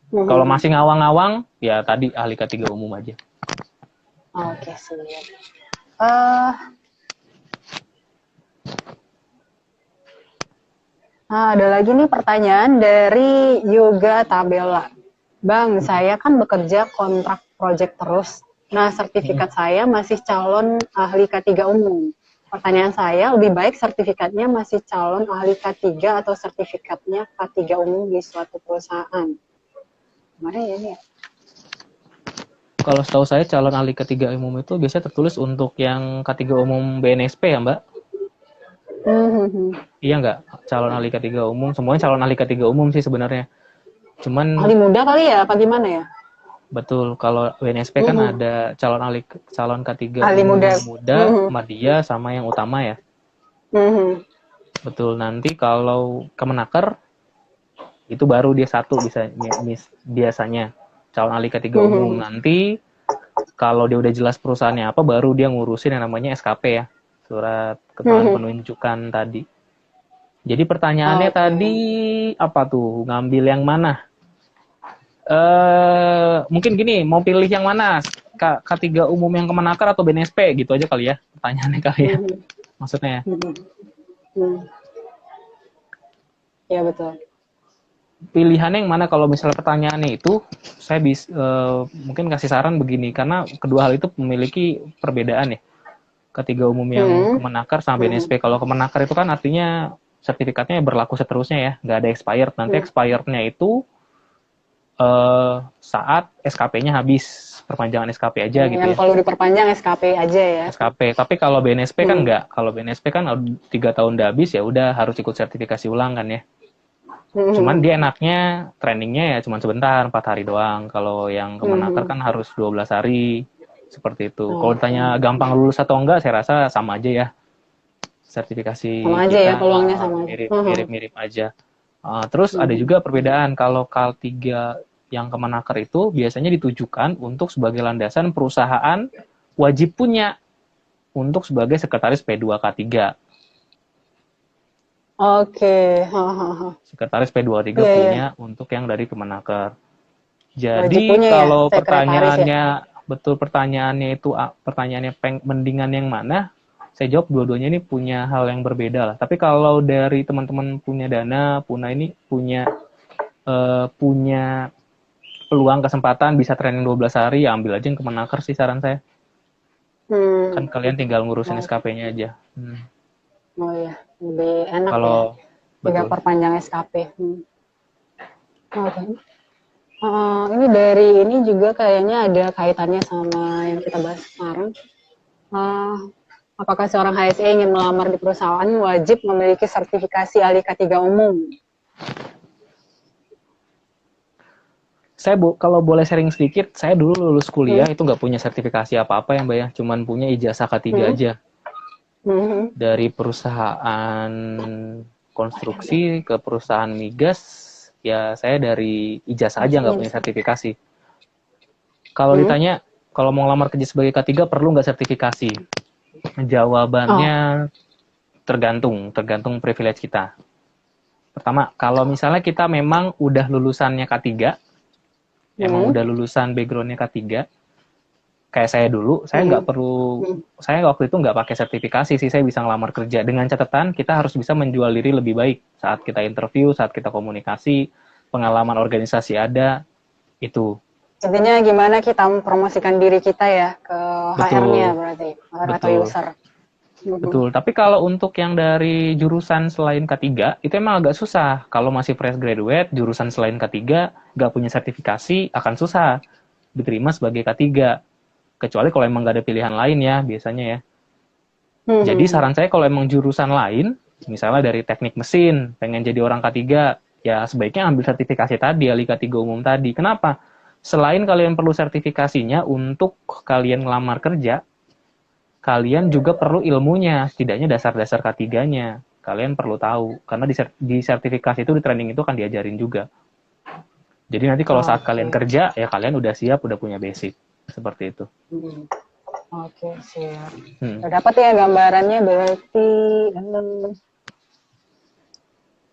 Kalau masih ngawang-ngawang, ya tadi ahli K3 umum aja. Oke, siap. Nah, ada lagi nih pertanyaan dari Yoga Tabela. Bang, saya kan bekerja kontrak project terus. Nah, sertifikat saya masih calon ahli K3 umum. Pertanyaan saya, lebih baik sertifikatnya masih calon ahli K3 atau sertifikatnya K3 umum di suatu perusahaan? Gimana ya ini ya? Kalau setahu saya calon ahli K3 umum itu biasanya tertulis untuk yang K3 umum BNSP ya Mbak? Iya nggak? Calon ahli K3 umum, semuanya calon ahli K3 umum sih sebenarnya. Cuman ahli muda kali ya, apa gimana ya? Betul, kalau BNSP kan ada calon K3 ahli muda, Madya sama yang utama ya. Betul, nanti kalau Kemenaker itu baru dia satu biasanya calon ahli K3 umum. Nanti kalau dia udah jelas perusahaannya apa, baru dia ngurusin yang namanya SKP ya, surat keterangan penunjukan tadi. Jadi pertanyaannya tadi apa tuh, ngambil yang mana? Mungkin gini, mau pilih yang mana? K3 umum yang Kemenaker atau BNSP gitu aja kali ya, pertanyaannya kali ya. Maksudnya. Ya betul. Pilihannya yang mana? Kalau misalnya pertanyaannya itu, saya bisa mungkin kasih saran begini, karena kedua hal itu memiliki perbedaan ya. K3 umum yang Kemenaker sama BNSP. Kalau Kemenaker itu kan artinya sertifikatnya berlaku seterusnya ya, nggak ada expired. Nanti expirednya itu saat SKP-nya habis, perpanjangan SKP aja gitu ya. Kalau diperpanjang SKP aja ya. SKP. Tapi kalau BNSP kan enggak. Kalau BNSP kan 3 tahun udah habis ya udah harus ikut sertifikasi ulang kan ya. Cuman dia enaknya trainingnya ya cuma sebentar, 4 hari doang. Kalau yang Kemenaker kan harus 12 hari. Seperti itu. Kalau ditanya gampang lulus atau enggak, saya rasa sama aja ya. Sertifikasi sama aja kita ya, peluangnya sama mirip-mirip aja. Terus ada juga perbedaan kalau K3 yang Kemenaker itu biasanya ditujukan untuk sebagai landasan perusahaan wajib punya untuk sebagai sekretaris P2K3. Oke. Sekretaris P23 Iya, iya. punya untuk yang dari Kemenaker. Wajib Jadi punya ya, kalau sekretaris ya. pertanyaannya itu pertanyaannya mendingan yang mana? Saya jawab dua-duanya ini punya hal yang berbeda lah. Tapi kalau dari teman-teman punya dana, punya peluang kesempatan bisa training 12 hari, ya ambil aja yang Kemenaker sih saran saya. Kan kalian tinggal ngurusin SKP-nya aja. Oh iya, lebih enak ya. Kalau Tinggal betul. perpanjang SKP. Oke. Ini dari ini juga kayaknya ada kaitannya sama yang kita bahas sekarang. Apakah seorang HSE ingin melamar di perusahaan wajib memiliki sertifikasi ahli K3 umum? Saya kalau boleh sharing sedikit, saya dulu lulus kuliah itu nggak punya sertifikasi apa-apa ya Mbak ya, cuman punya ijazah K3 aja. Dari perusahaan konstruksi ke perusahaan migas, ya saya dari ijazah aja nggak punya sertifikasi. Kalau ditanya, kalau mau ngelamar kerja sebagai K3 perlu nggak sertifikasi? Jawabannya tergantung privilege kita. Pertama, kalau misalnya kita memang udah lulusannya K3, emang udah lulusan backgroundnya K3, kayak saya dulu, saya nggak perlu, saya waktu itu nggak pakai sertifikasi sih, saya bisa ngelamar kerja. Dengan catatan, kita harus bisa menjual diri lebih baik saat kita interview, saat kita komunikasi, pengalaman organisasi ada, itu. Intinya gimana kita mempromosikan diri kita ya ke HR-nya berarti, atau user. Betul, tapi kalau untuk yang dari jurusan selain K3, itu emang agak susah. Kalau masih fresh graduate, jurusan selain K3, nggak punya sertifikasi, akan susah diterima sebagai K3. Kecuali kalau emang nggak ada pilihan lain ya, biasanya ya. Jadi saran saya kalau emang jurusan lain, misalnya dari teknik mesin, pengen jadi orang K3, ya sebaiknya ambil sertifikasi tadi, ahli K3 umum tadi. Kenapa? Selain kalian perlu sertifikasinya untuk kalian ngelamar kerja, kalian juga perlu ilmunya, setidaknya dasar-dasar K3-nya. Kalian perlu tahu, karena di sertifikasi itu, di training itu akan diajarin juga. Jadi nanti kalau saat kalian kerja, ya kalian udah siap, udah punya basic. Seperti itu. Oke, siap. Dapat ya gambarannya berarti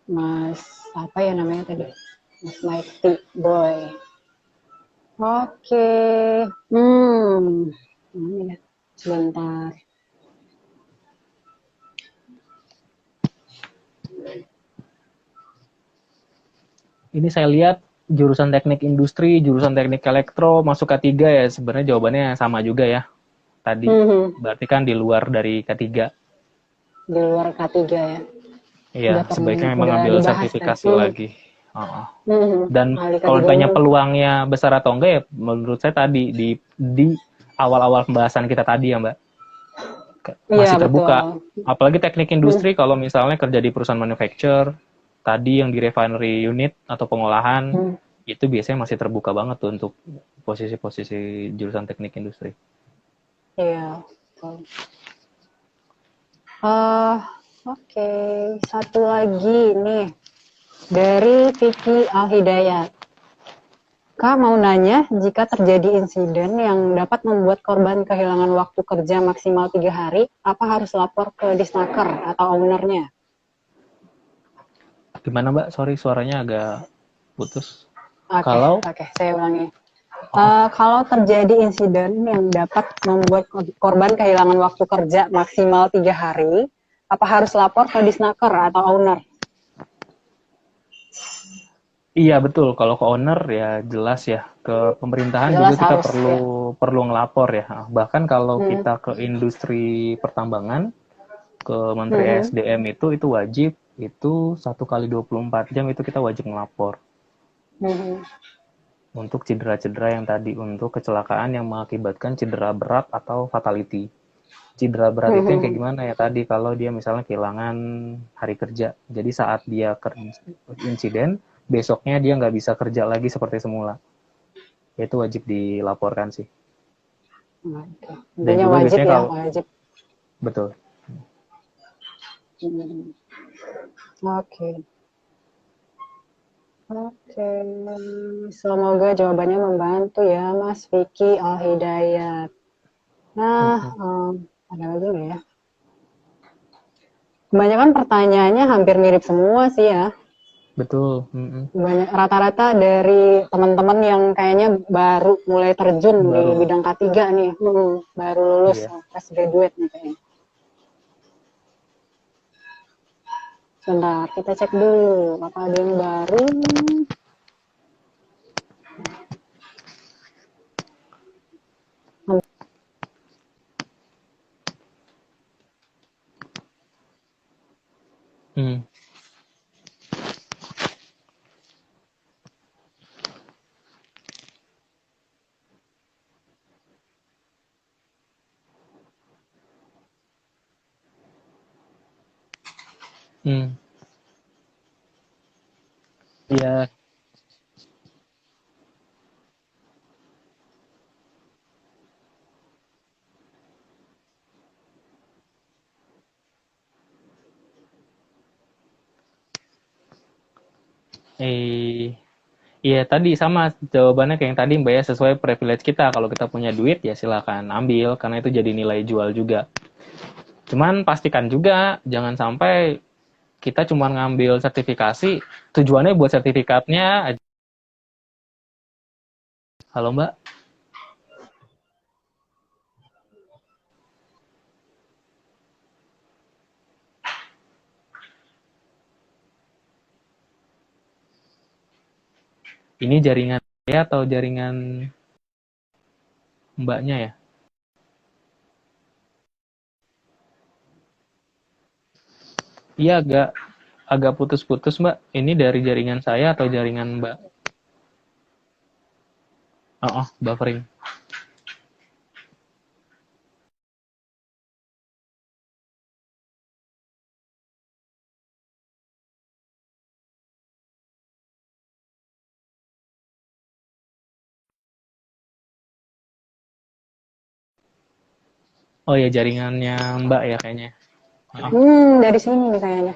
Mas, apa ya namanya tadi? Mas Mighty Boy. Oke. Ini ya. Sebentar. Ini saya lihat jurusan teknik industri, jurusan teknik elektro, masuk K3 ya sebenarnya jawabannya sama juga ya. Tadi, berarti kan di luar dari K3. Di luar K3 ya? Iya, sebaiknya memang ambil sertifikasi lagi. Dan kalau ditanya peluangnya besar atau enggak ya, menurut saya tadi di awal-awal pembahasan kita tadi ya Mbak, masih terbuka. Apalagi teknik industri kalau misalnya kerja di perusahaan manufacture, tadi yang di refinery unit atau pengolahan, itu biasanya masih terbuka banget tuh untuk posisi-posisi jurusan teknik industri. Iya. Oke, satu lagi nih dari Vicky Al-Hidayat. Kak mau nanya, jika terjadi insiden yang dapat membuat korban kehilangan waktu kerja maksimal 3 hari, apa harus lapor ke Disnaker atau ownernya? Gimana Mbak? Sorry, suaranya agak putus. Oke, saya ulangi. Kalau terjadi insiden yang dapat membuat korban kehilangan waktu kerja maksimal 3 hari, apa harus lapor ke Disnaker atau owner? Iya betul, kalau ke owner ya jelas ya, ke pemerintahan jelas juga kita perlu ngelapor ya. Bahkan kalau kita ke industri pertambangan, ke Menteri SDM itu wajib, itu 1x24 jam itu kita wajib ngelapor. Untuk cedera-cedera yang tadi, untuk kecelakaan yang mengakibatkan cedera berat atau fatality. Cedera berat itu yang kayak gimana ya tadi, kalau dia misalnya kehilangan hari kerja, jadi saat dia insiden, besoknya dia nggak bisa kerja lagi seperti semula. Itu wajib dilaporkan sih. Dan juga wajib biasanya ya, wajib. Betul. Oke. Oke, semoga jawabannya membantu ya, Mas Vicky Al-Hidayat. Nah, ada lagi nggak ya? Kebanyakan pertanyaannya hampir mirip semua sih ya. Betul. Banyak rata-rata dari teman-teman yang kayaknya baru mulai terjun di Baru. bidang K3 nih, baru lulus Iya. fresh graduate nih kayaknya. Sebentar, kita cek dulu apa ada yang baru. Hmm. Hmm. Iya. Iya tadi sama jawabannya kayak yang tadi Mbak ya, sesuai privilege kita. Kalau kita punya duit ya silakan ambil karena itu jadi nilai jual juga. Cuman pastikan juga jangan sampai kita cuma ngambil sertifikasi tujuannya buat sertifikatnya aja. Halo Mbak. Ini jaringan saya atau jaringan Mbaknya ya? Iya agak agak putus-putus Mbak. Ini dari jaringan saya atau jaringan Mbak? Oh, buffering. Oh ya jaringannya Mbak ya kayaknya. Oh. Dari sini nih kayaknya.